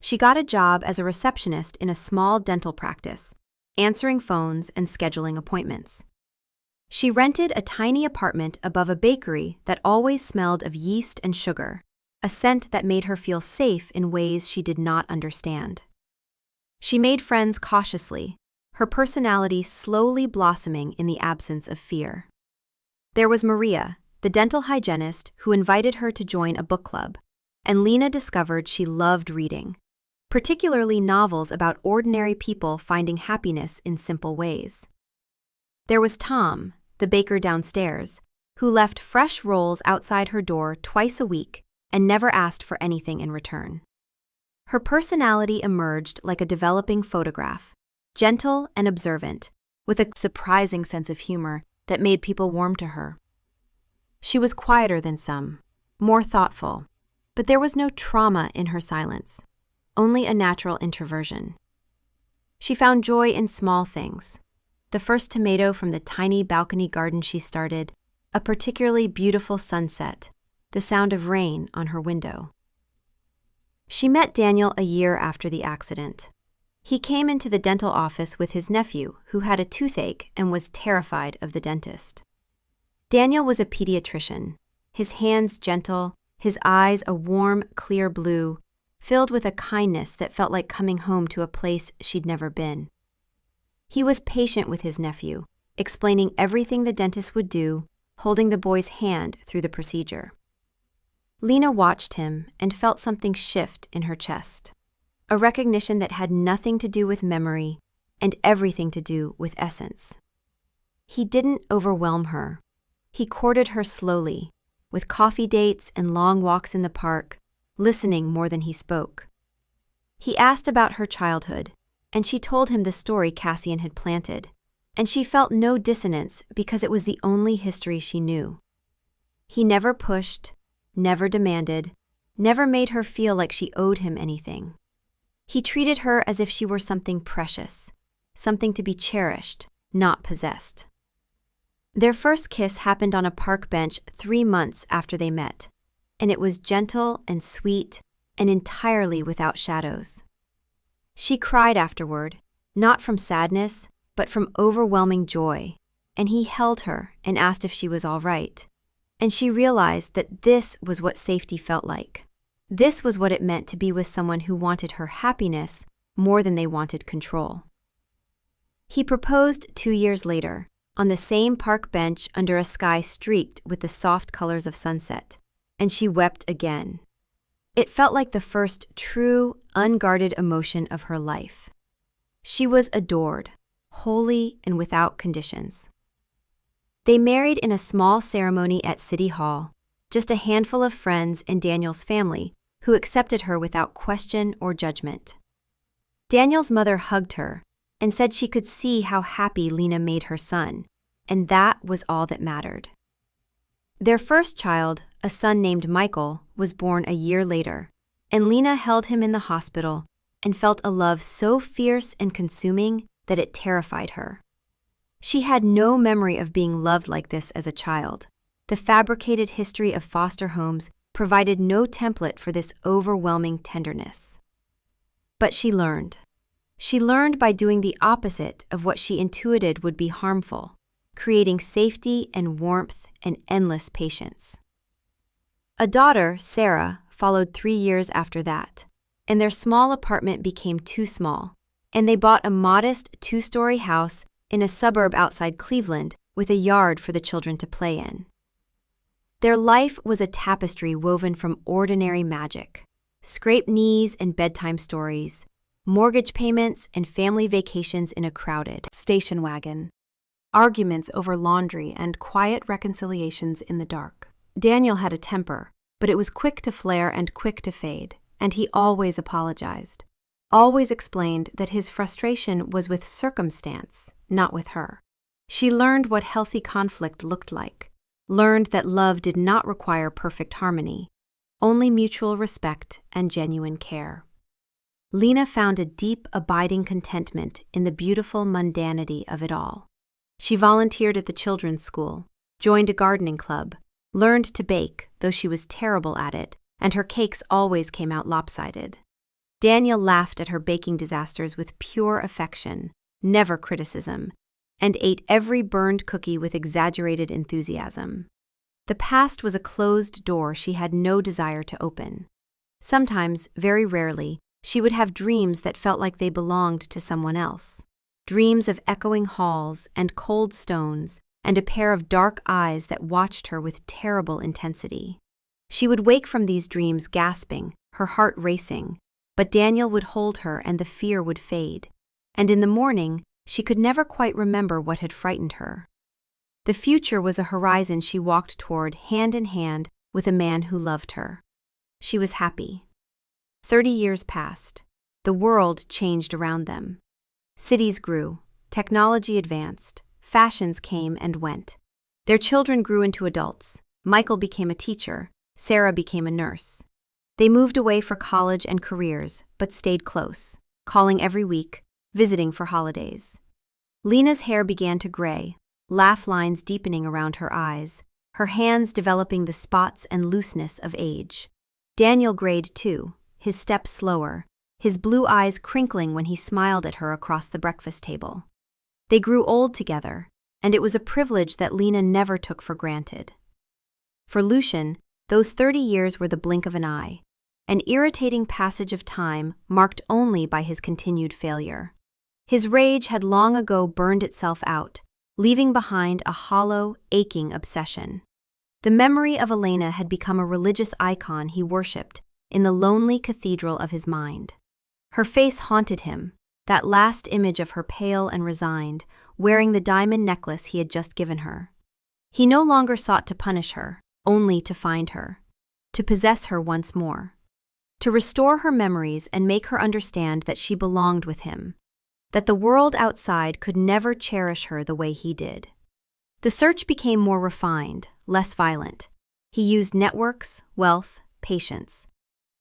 She got a job as a receptionist in a small dental practice, answering phones and scheduling appointments. She rented a tiny apartment above a bakery that always smelled of yeast and sugar, a scent that made her feel safe in ways she did not understand. She made friends cautiously, her personality slowly blossoming in the absence of fear. There was Maria, the dental hygienist, who invited her to join a book club, and Lena discovered she loved reading, particularly novels about ordinary people finding happiness in simple ways. There was Tom, the baker downstairs, who left fresh rolls outside her door twice a week and never asked for anything in return. Her personality emerged like a developing photograph, gentle and observant, with a surprising sense of humor that made people warm to her. She was quieter than some, more thoughtful, but there was no trauma in her silence, only a natural introversion. She found joy in small things: the first tomato from the tiny balcony garden she started, a particularly beautiful sunset, the sound of rain on her window. She met Daniel a year after the accident. He came into the dental office with his nephew, who had a toothache and was terrified of the dentist. Daniel was a pediatrician, his hands gentle, his eyes a warm, clear blue, filled with a kindness that felt like coming home to a place she'd never been. He was patient with his nephew, explaining everything the dentist would do, holding the boy's hand through the procedure. Lena watched him and felt something shift in her chest, a recognition that had nothing to do with memory and everything to do with essence. He didn't overwhelm her. He courted her slowly, with coffee dates and long walks in the park, listening more than he spoke. He asked about her childhood, and she told him the story Cassian had planted, and she felt no dissonance because it was the only history she knew. He never pushed, never demanded, never made her feel like she owed him anything. He treated her as if she were something precious, something to be cherished, not possessed. Their first kiss happened on a park bench 3 months after they met, and it was gentle and sweet and entirely without shadows. She cried afterward, not from sadness, but from overwhelming joy, and he held her and asked if she was all right. And she realized that this was what safety felt like. This was what it meant to be with someone who wanted her happiness more than they wanted control. He proposed 2 years later, on the same park bench under a sky streaked with the soft colors of sunset, and she wept again. It felt like the first true, unguarded emotion of her life. She was adored, wholly and without conditions. They married in a small ceremony at City Hall, just a handful of friends and Daniel's family, who accepted her without question or judgment. Daniel's mother hugged her, and said she could see how happy Lena made her son, and that was all that mattered. Their first child, a son named Michael, was born a year later, and Lena held him in the hospital and felt a love so fierce and consuming that it terrified her. She had no memory of being loved like this as a child. The fabricated history of foster homes provided no template for this overwhelming tenderness. But she learned. She learned by doing the opposite of what she intuited would be harmful, creating safety and warmth and endless patience. A daughter, Sarah, followed 3 years after that, and their small apartment became too small, and they bought a modest 2-story house in a suburb outside Cleveland with a yard for the children to play in. Their life was a tapestry woven from ordinary magic: scraped knees and bedtime stories, mortgage payments and family vacations in a crowded station wagon, arguments over laundry and quiet reconciliations in the dark. Daniel had a temper, but it was quick to flare and quick to fade, and he always apologized, always explained that his frustration was with circumstance, not with her. She learned what healthy conflict looked like, learned that love did not require perfect harmony, only mutual respect and genuine care. Lena found a deep, abiding contentment in the beautiful mundanity of it all. She volunteered at the children's school, joined a gardening club, learned to bake, though she was terrible at it, and her cakes always came out lopsided. Daniel laughed at her baking disasters with pure affection, never criticism, and ate every burned cookie with exaggerated enthusiasm. The past was a closed door she had no desire to open. Sometimes, very rarely, she would have dreams that felt like they belonged to someone else. Dreams of echoing halls and cold stones and a pair of dark eyes that watched her with terrible intensity. She would wake from these dreams gasping, her heart racing, but Daniel would hold her and the fear would fade. And in the morning, she could never quite remember what had frightened her. The future was a horizon she walked toward hand in hand with a man who loved her. She was happy. 30 years passed. The world changed around them. Cities grew, technology advanced, fashions came and went. Their children grew into adults. Michael became a teacher, Sarah became a nurse. They moved away for college and careers, but stayed close, calling every week, visiting for holidays. Lena's hair began to gray, laugh lines deepening around her eyes, her hands developing the spots and looseness of age. Daniel grayed too, his steps slower, his blue eyes crinkling when he smiled at her across the breakfast table. They grew old together, and it was a privilege that Lena never took for granted. For Lucian, those 30 years were the blink of an irritating passage of time marked only by his continued failure. His rage had long ago burned itself out, leaving behind a hollow, aching obsession. The memory of Elena had become a religious icon he worshipped in the lonely cathedral of his mind. Her face haunted him, that last image of her pale and resigned, wearing the diamond necklace he had just given her. He no longer sought to punish her, only to find her, to possess her once more, to restore her memories and make her understand that she belonged with him, that the world outside could never cherish her the way he did. The search became more refined, less violent. He used networks, wealth, patience.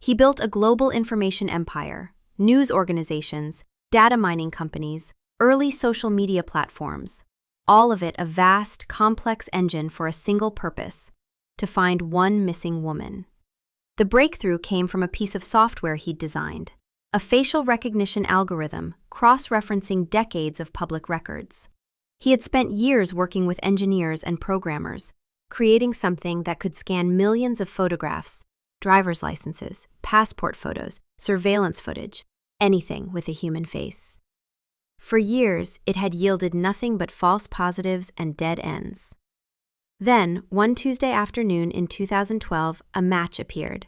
He built a global information empire, news organizations, data mining companies, early social media platforms, all of it a vast, complex engine for a single purpose: to find one missing woman. The breakthrough came from a piece of software he'd designed, a facial recognition algorithm cross-referencing decades of public records. He had spent years working with engineers and programmers, creating something that could scan millions of photographs, driver's licenses, passport photos, surveillance footage, anything with a human face. For years, it had yielded nothing but false positives and dead ends. Then, one Tuesday afternoon in 2012, a match appeared.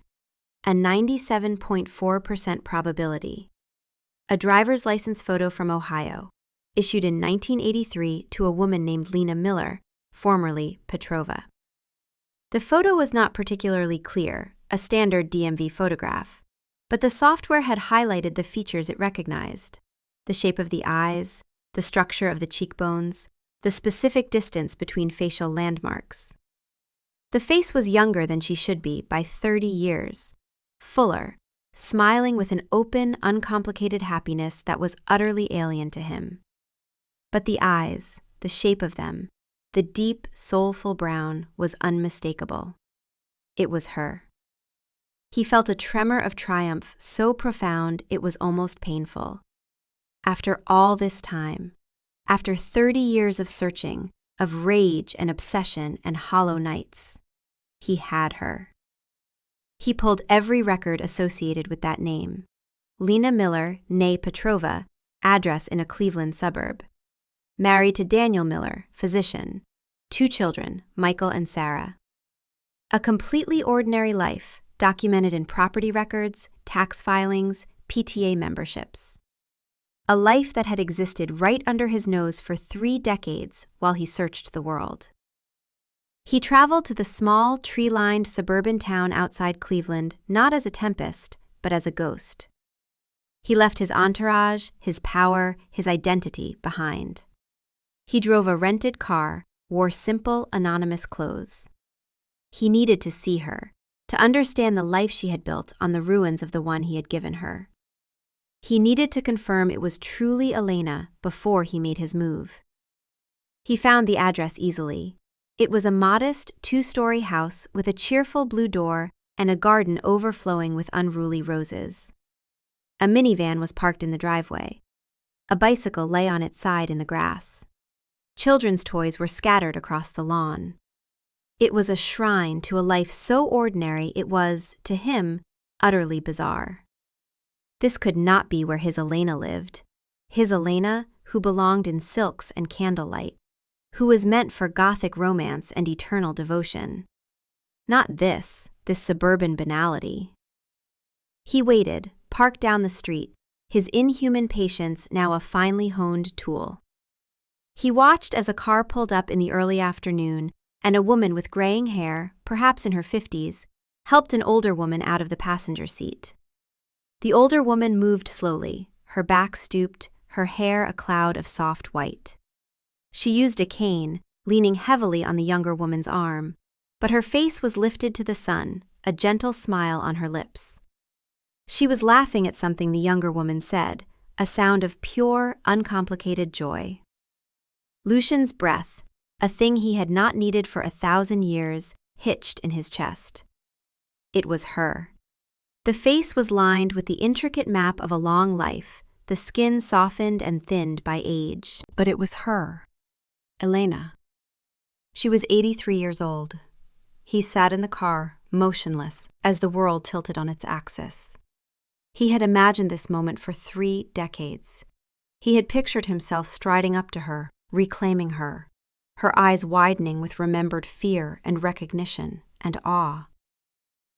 A 97.4% probability. A driver's license photo from Ohio, issued in 1983 to a woman named Lena Miller, formerly Petrova. The photo was not particularly clear, a standard DMV photograph, but the software had highlighted the features it recognized: The shape of the eyes, the structure of the cheekbones, the specific distance between facial landmarks. The face was younger than she should be by 30 years, fuller, smiling with an open, uncomplicated happiness that was utterly alien to him. But the eyes, the shape of them, the deep, soulful brown was unmistakable. It was her. He felt a tremor of triumph so profound it was almost painful. After all this time, after 30 years of searching, of rage and obsession and hollow nights, he had her. He pulled every record associated with that name. Lena Miller, née Petrova, address in a Cleveland suburb. Married to Daniel Miller, physician. 2 children, Michael and Sarah. A completely ordinary life, documented in property records, tax filings, PTA memberships. A life that had existed right under his nose for 3 decades while he searched the world. He traveled to the small, tree-lined suburban town outside Cleveland not as a tempest, but as a ghost. He left his entourage, his power, his identity behind. He drove a rented car, wore simple, anonymous clothes. He needed to see her, to understand the life she had built on the ruins of the one he had given her. He needed to confirm it was truly Elena before he made his move. He found the address easily. It was a modest 2-story house with a cheerful blue door and a garden overflowing with unruly roses. A minivan was parked in the driveway. A bicycle lay on its side in the grass. Children's toys were scattered across the lawn. It was a shrine to a life so ordinary it was, to him, utterly bizarre. This could not be where his Elena lived. His Elena, who belonged in silks and candlelight, who was meant for gothic romance and eternal devotion. Not this suburban banality. He waited, parked down the street, his inhuman patience now a finely honed tool. He watched as a car pulled up in the early afternoon, and a woman with graying hair, perhaps in her 50s, helped an older woman out of the passenger seat. The older woman moved slowly, her back stooped, her hair a cloud of soft white. She used a cane, leaning heavily on the younger woman's arm, but her face was lifted to the sun, a gentle smile on her lips. She was laughing at something the younger woman said, a sound of pure, uncomplicated joy. Lucian's breath, a thing he had not needed for 1,000 years, hitched in his chest. It was her. The face was lined with the intricate map of a long life, the skin softened and thinned by age. But it was her. Elena. She was 83 years old. He sat in the car, motionless, as the world tilted on its axis. He had imagined this moment for 3 decades. He had pictured himself striding up to her, reclaiming her, her eyes widening with remembered fear and recognition and awe.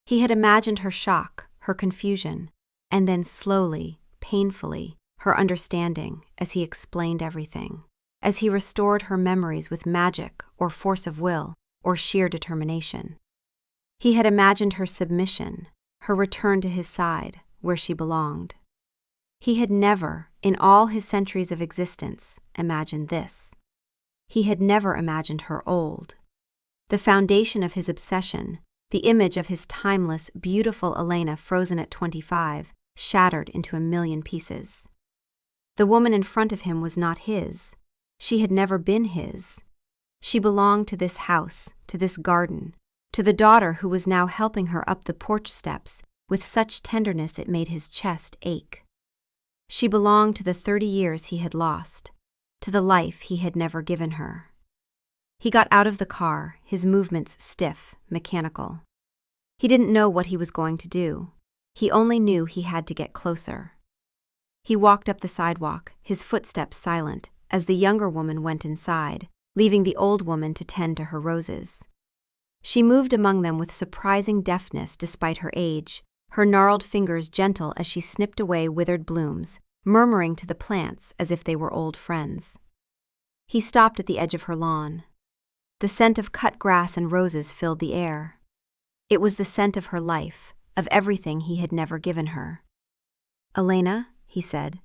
He had imagined her shock, her confusion, and then slowly, painfully, her understanding as he explained everything, as he restored her memories with magic or force of will or sheer determination. He had imagined her submission, her return to his side, where she belonged. He had never, in all his centuries of existence, imagined this. He had never imagined her old. The foundation of his obsession, the image of his timeless, beautiful Elena frozen at 25, shattered into 1,000,000 pieces. The woman in front of him was not his. She had never been his. She belonged to this house, to this garden, to the daughter who was now helping her up the porch steps with such tenderness it made his chest ache. She belonged to the 30 years he had lost, to the life he had never given her. He got out of the car, his movements stiff, mechanical. He didn't know what he was going to do. He only knew he had to get closer. He walked up the sidewalk, his footsteps silent, as the younger woman went inside, leaving the old woman to tend to her roses. She moved among them with surprising deftness despite her age, her gnarled fingers gentle as she snipped away withered blooms, murmuring to the plants as if they were old friends. He stopped at the edge of her lawn. The scent of cut grass and roses filled the air. It was the scent of her life, of everything he had never given her. "Elena," he said.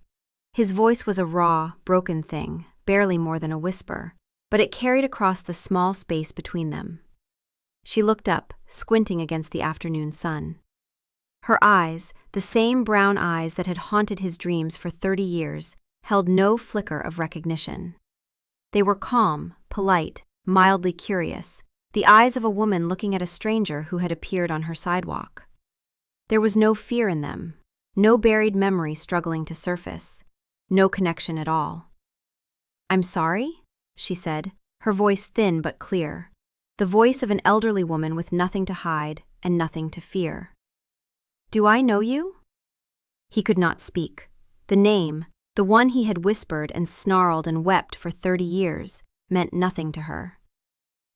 His voice was a raw, broken thing, barely more than a whisper, but it carried across the small space between them. She looked up, squinting against the afternoon sun. Her eyes, the same brown eyes that had haunted his dreams for 30 years, held no flicker of recognition. They were calm, polite, mildly curious, the eyes of a woman looking at a stranger who had appeared on her sidewalk. There was no fear in them, no buried memory struggling to surface, no connection at all. "I'm sorry?" she said, her voice thin but clear, the voice of an elderly woman with nothing to hide and nothing to fear. "Do I know you?" He could not speak. The name, the one he had whispered and snarled and wept for 30 years, meant nothing to her.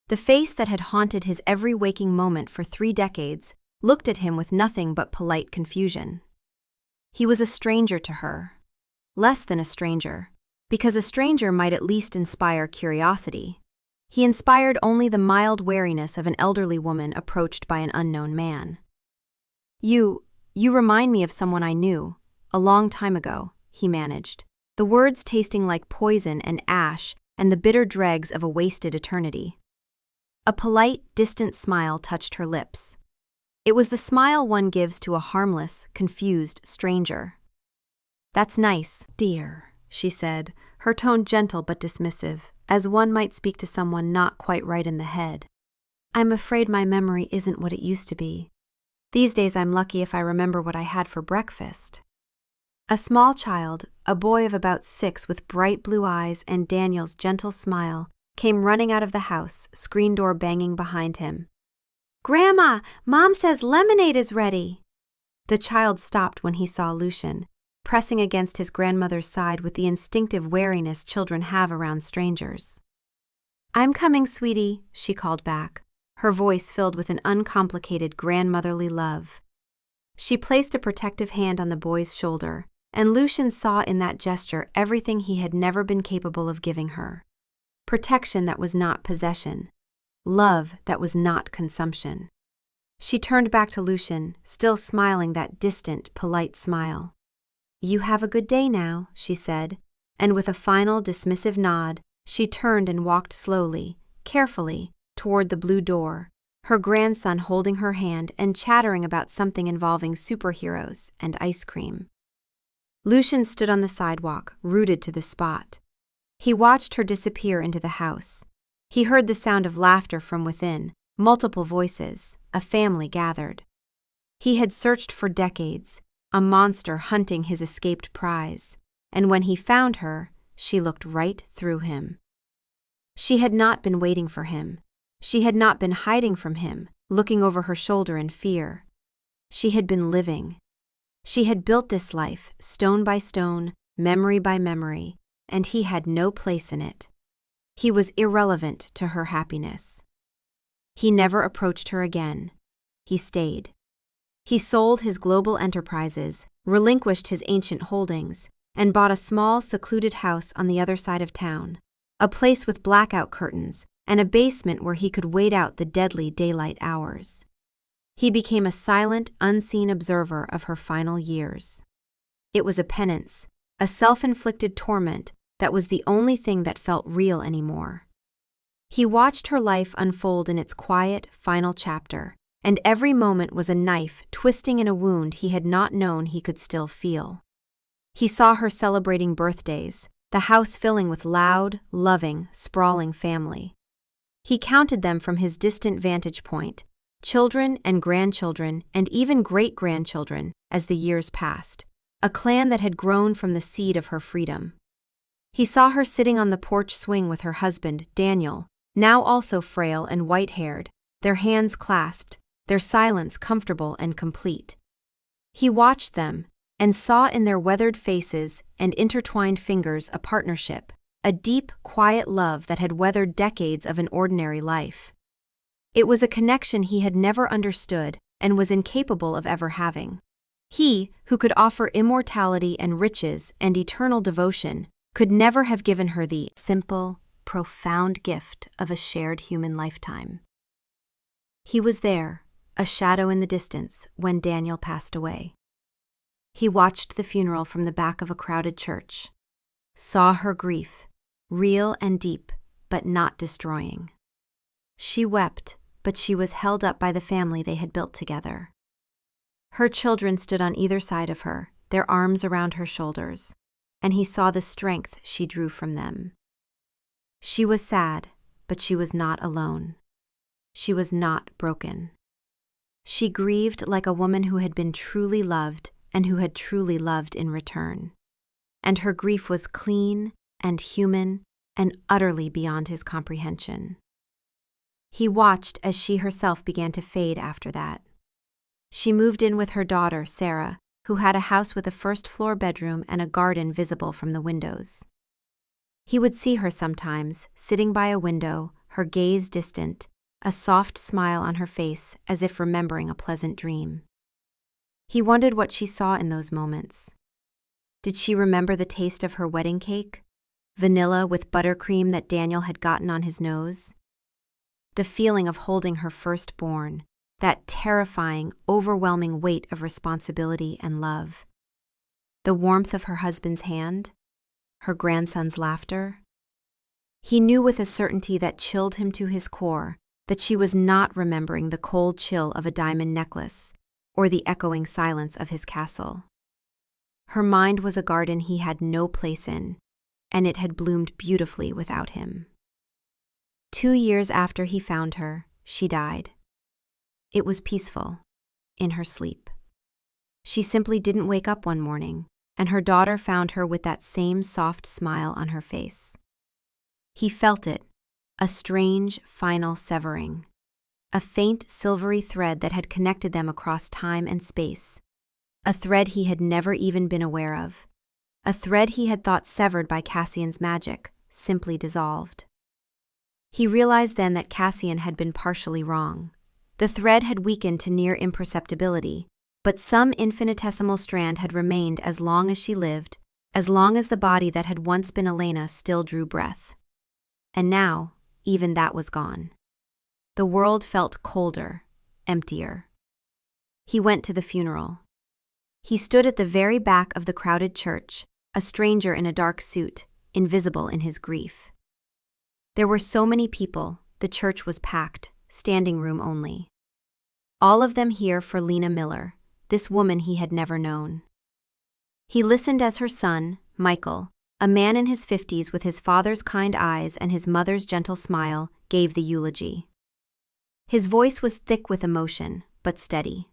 The face that had haunted his every waking moment for 3 decades looked at him with nothing but polite confusion. He was a stranger to her. Less than a stranger, because a stranger might at least inspire curiosity. He inspired only the mild wariness of an elderly woman approached by an unknown man. You remind me of someone I knew, a long time ago," he managed, the words tasting like poison and ash and the bitter dregs of a wasted eternity. A polite, distant smile touched her lips. It was the smile one gives to a harmless, confused stranger. "That's nice, dear," she said, her tone gentle but dismissive, as one might speak to someone not quite right in the head. "I'm afraid my memory isn't what it used to be. These days I'm lucky if I remember what I had for breakfast." A small child, a boy of about 6 with bright blue eyes and Daniel's gentle smile, came running out of the house, screen door banging behind him. "Grandma, Mom says lemonade is ready." The child stopped when he saw Lucian, pressing against his grandmother's side with the instinctive wariness children have around strangers. "I'm coming, sweetie," she called back, her voice filled with an uncomplicated grandmotherly love. She placed a protective hand on the boy's shoulder, and Lucian saw in that gesture everything he had never been capable of giving her. Protection that was not possession. Love that was not consumption. She turned back to Lucian, still smiling that distant, polite smile. "You have a good day now," she said, and with a final dismissive nod, she turned and walked slowly, carefully, toward the blue door, her grandson holding her hand and chattering about something involving superheroes and ice cream. Lucian stood on the sidewalk, rooted to the spot. He watched her disappear into the house. He heard the sound of laughter from within, multiple voices, a family gathered. He had searched for decades, a monster hunting his escaped prize, and when he found her, she looked right through him. She had not been waiting for him. She had not been hiding from him, looking over her shoulder in fear. She had been living. She had built this life, stone by stone, memory by memory, and he had no place in it. He was irrelevant to her happiness. He never approached her again. He stayed. He sold his global enterprises, relinquished his ancient holdings, and bought a small, secluded house on the other side of town, a place with blackout curtains and a basement where he could wait out the deadly daylight hours. He became a silent, unseen observer of her final years. It was a penance, a self-inflicted torment that was the only thing that felt real anymore. He watched her life unfold in its quiet, final chapter, and every moment was a knife twisting in a wound he had not known he could still feel. He saw her celebrating birthdays, the house filling with loud, loving, sprawling family. He counted them from his distant vantage point, children and grandchildren and even great-grandchildren, as the years passed, a clan that had grown from the seed of her freedom. He saw her sitting on the porch swing with her husband, Daniel, now also frail and white-haired, their hands clasped, their silence comfortable and complete. He watched them, and saw in their weathered faces and intertwined fingers a partnership, a deep, quiet love that had weathered decades of an ordinary life. It was a connection he had never understood and was incapable of ever having. He, who could offer immortality and riches and eternal devotion, could never have given her the simple, profound gift of a shared human lifetime. He was there, a shadow in the distance, when Daniel passed away. He watched the funeral from the back of a crowded church, saw her grief, real and deep, but not destroying. She wept, but she was held up by the family they had built together. Her children stood on either side of her, their arms around her shoulders, and he saw the strength she drew from them. She was sad, but she was not alone. She was not broken. She grieved like a woman who had been truly loved and who had truly loved in return. And her grief was clean and human and utterly beyond his comprehension. He watched as she herself began to fade after that. She moved in with her daughter, Sarah, who had a house with a first-floor bedroom and a garden visible from the windows. He would see her sometimes, sitting by a window, her gaze distant, a soft smile on her face as if remembering a pleasant dream. He wondered what she saw in those moments. Did she remember the taste of her wedding cake? Vanilla with buttercream that Daniel had gotten on his nose? The feeling of holding her firstborn, that terrifying, overwhelming weight of responsibility and love. The warmth of her husband's hand, her grandson's laughter. He knew with a certainty that chilled him to his core that she was not remembering the cold chill of a diamond necklace or the echoing silence of his castle. Her mind was a garden he had no place in, and it had bloomed beautifully without him. 2 years after he found her, she died. It was peaceful, in her sleep. She simply didn't wake up one morning, and her daughter found her with that same soft smile on her face. He felt it, a strange, final severing, a faint silvery thread that had connected them across time and space, a thread he had never even been aware of, a thread he had thought severed by Cassian's magic, simply dissolved. He realized then that Cassian had been partially wrong. The thread had weakened to near imperceptibility, but some infinitesimal strand had remained as long as she lived, as long as the body that had once been Elena still drew breath. And now, even that was gone. The world felt colder, emptier. He went to the funeral. He stood at the very back of the crowded church, a stranger in a dark suit, invisible in his grief. There were so many people, the church was packed, standing room only. All of them here for Lena Miller, this woman he had never known. He listened as her son, Michael, a man in his 50s with his father's kind eyes and his mother's gentle smile, gave the eulogy. His voice was thick with emotion, but steady.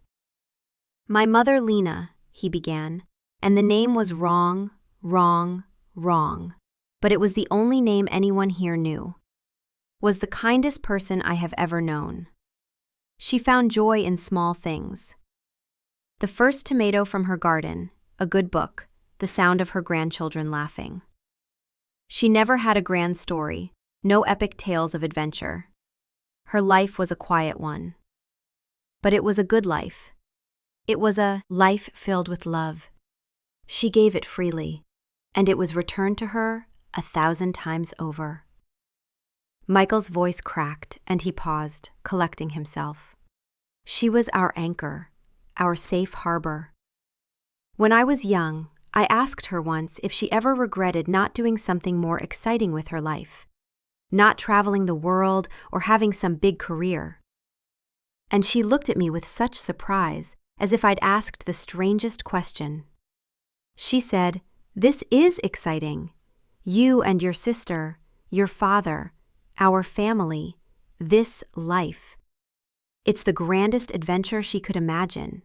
"My mother Lena," he began, and the name was wrong, but it was the only name anyone here knew, was the kindest person I have ever known. She found joy in small things. The first tomato from her garden, a good book, the sound of her grandchildren laughing. She never had a grand story, no epic tales of adventure. Her life was a quiet one. But it was a good life. It was a life filled with love. She gave it freely, and it was returned to her 1,000 times over. Michael's voice cracked, and he paused, collecting himself. She was our anchor, our safe harbor. When I was young, I asked her once if she ever regretted not doing something more exciting with her life, not traveling the world or having some big career. And she looked at me with such surprise, as if I'd asked the strangest question. She said, "This is exciting. You and your sister, your father, our family, this life. It's the grandest adventure she could imagine."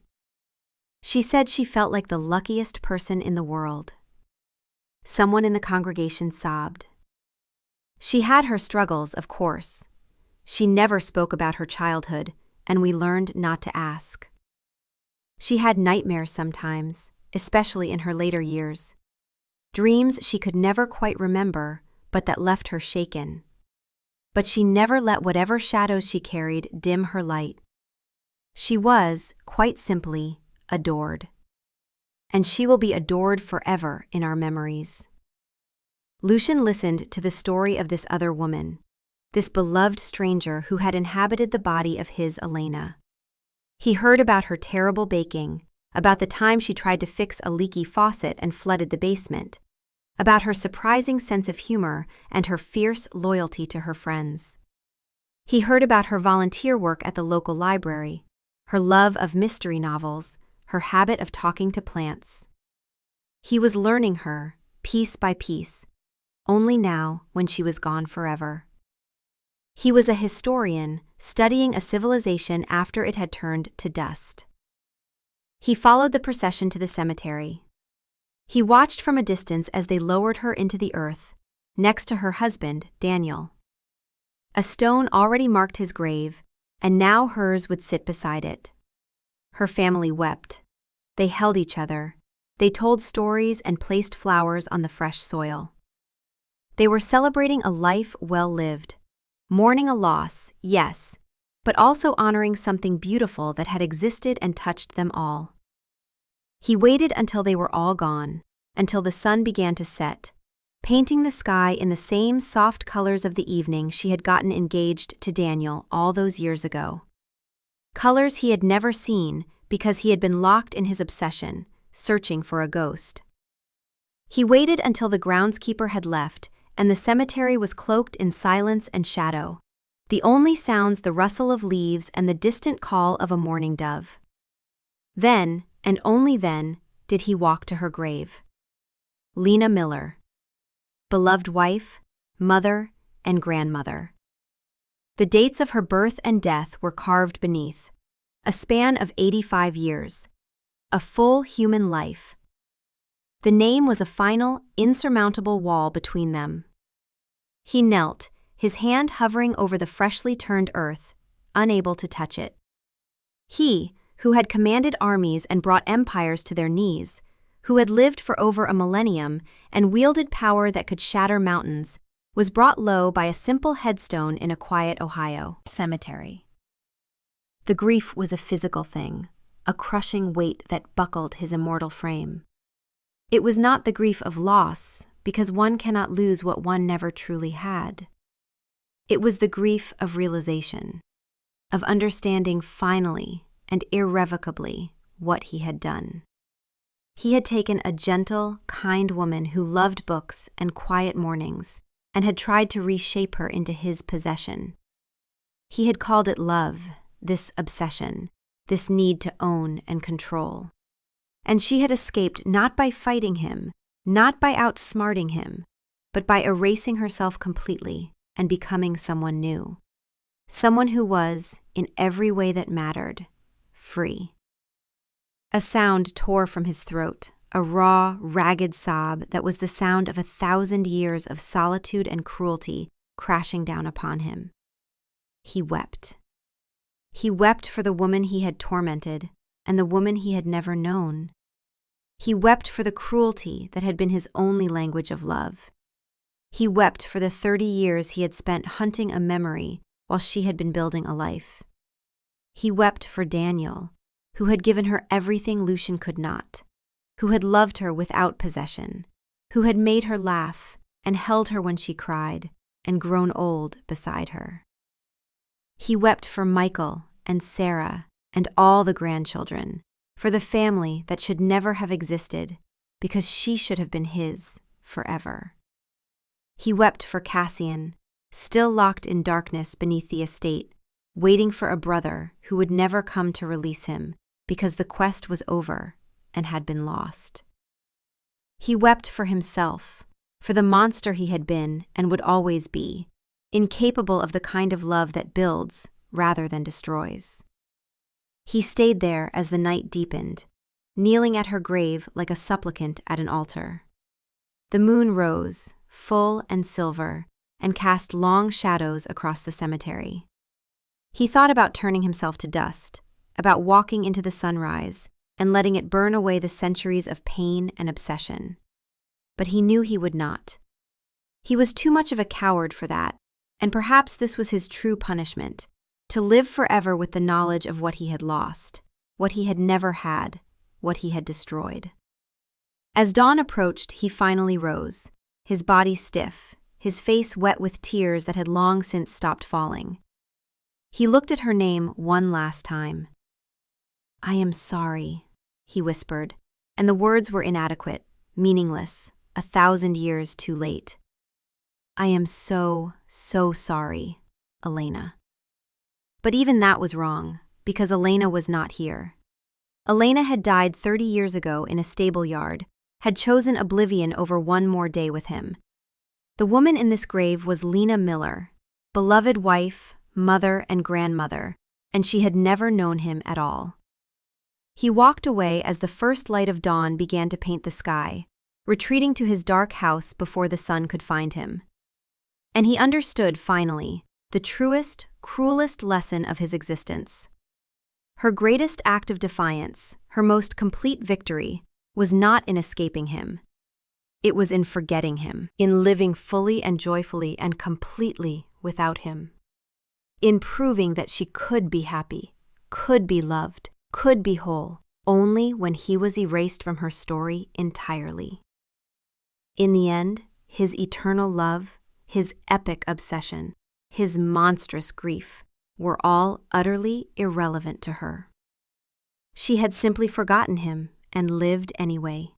She said she felt like the luckiest person in the world. Someone in the congregation sobbed. She had her struggles, of course. She never spoke about her childhood, and we learned not to ask. She had nightmares sometimes, especially in her later years. Dreams she could never quite remember, but that left her shaken. But she never let whatever shadows she carried dim her light. She was, quite simply, adored. And she will be adored forever in our memories. Lucian listened to the story of this other woman, this beloved stranger who had inhabited the body of his Elena. He heard about her terrible baking, about the time she tried to fix a leaky faucet and flooded the basement, about her surprising sense of humor and her fierce loyalty to her friends. He heard about her volunteer work at the local library, her love of mystery novels, her habit of talking to plants. He was learning her, piece by piece, only now when she was gone forever. He was a historian, studying a civilization after it had turned to dust. He followed the procession to the cemetery. He watched from a distance as they lowered her into the earth, next to her husband, Daniel. A stone already marked his grave, and now hers would sit beside it. Her family wept. They held each other. They told stories and placed flowers on the fresh soil. They were celebrating a life well lived, mourning a loss, yes, but also honoring something beautiful that had existed and touched them all. He waited until they were all gone, until the sun began to set, painting the sky in the same soft colors of the evening she had gotten engaged to Daniel all those years ago. Colors he had never seen because he had been locked in his obsession, searching for a ghost. He waited until the groundskeeper had left and the cemetery was cloaked in silence and shadow, the only sounds the rustle of leaves and the distant call of a mourning dove. Then, and only then, did he walk to her grave. Lena Miller. Beloved wife, mother, and grandmother. The dates of her birth and death were carved beneath. A span of 85 years. A full human life. The name was a final, insurmountable wall between them. He knelt, his hand hovering over the freshly turned earth, unable to touch it. He, who had commanded armies and brought empires to their knees, who had lived for over a millennium and wielded power that could shatter mountains, was brought low by a simple headstone in a quiet Ohio cemetery. The grief was a physical thing, a crushing weight that buckled his immortal frame. It was not the grief of loss, because one cannot lose what one never truly had. It was the grief of realization, of understanding finally and irrevocably what he had done. He had taken a gentle, kind woman who loved books and quiet mornings and had tried to reshape her into his possession. He had called it love, this obsession, this need to own and control. And she had escaped not by fighting him, not by outsmarting him, but by erasing herself completely and becoming someone new. Someone who was, in every way that mattered, free. A sound tore from his throat, a raw, ragged sob that was the sound of 1,000 years of solitude and cruelty crashing down upon him. He wept. He wept for the woman he had tormented and the woman he had never known. He wept for the cruelty that had been his only language of love. He wept for the 30 years he had spent hunting a memory while she had been building a life. He wept for Daniel, who had given her everything Lucian could not, who had loved her without possession, who had made her laugh and held her when she cried and grown old beside her. He wept for Michael and Sarah and all the grandchildren, for the family that should never have existed because she should have been his forever. He wept for Cassian, still locked in darkness beneath the estate, waiting for a brother who would never come to release him because the quest was over and had been lost. He wept for himself, for the monster he had been and would always be, incapable of the kind of love that builds rather than destroys. He stayed there as the night deepened, kneeling at her grave like a supplicant at an altar. The moon rose, full and silver, and cast long shadows across the cemetery. He thought about turning himself to dust, about walking into the sunrise and letting it burn away the centuries of pain and obsession. But he knew he would not. He was too much of a coward for that, and perhaps this was his true punishment, to live forever with the knowledge of what he had lost, what he had never had, what he had destroyed. As dawn approached, he finally rose, his body stiff, his face wet with tears that had long since stopped falling. He looked at her name one last time. "I am sorry," he whispered, and the words were inadequate, meaningless, 1,000 years too late. I am so sorry, Elena. But even that was wrong, because Elena was not here. Elena had died 30 years ago in a stable yard, had chosen oblivion over one more day with him. The woman in this grave was Lena Miller, beloved wife, mother, and grandmother, and she had never known him at all. He walked away as the first light of dawn began to paint the sky, retreating to his dark house before the sun could find him. And he understood, finally, the truest, cruelest lesson of his existence. Her greatest act of defiance, her most complete victory, was not in escaping him. It was in forgetting him, in living fully and joyfully and completely without him. In proving that she could be happy, could be loved, could be whole, only when he was erased from her story entirely. In the end, his eternal love, his epic obsession, his monstrous grief, were all utterly irrelevant to her. She had simply forgotten him and lived anyway,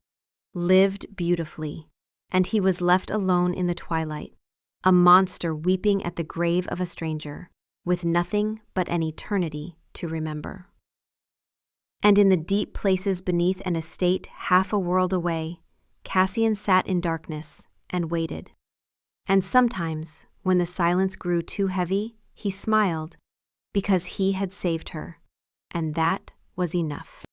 lived beautifully, and he was left alone in the twilight, a monster weeping at the grave of a stranger, with nothing but an eternity to remember. And in the deep places beneath an estate half a world away, Cassian sat in darkness and waited. And sometimes, when the silence grew too heavy, he smiled, because he had saved her, and that was enough.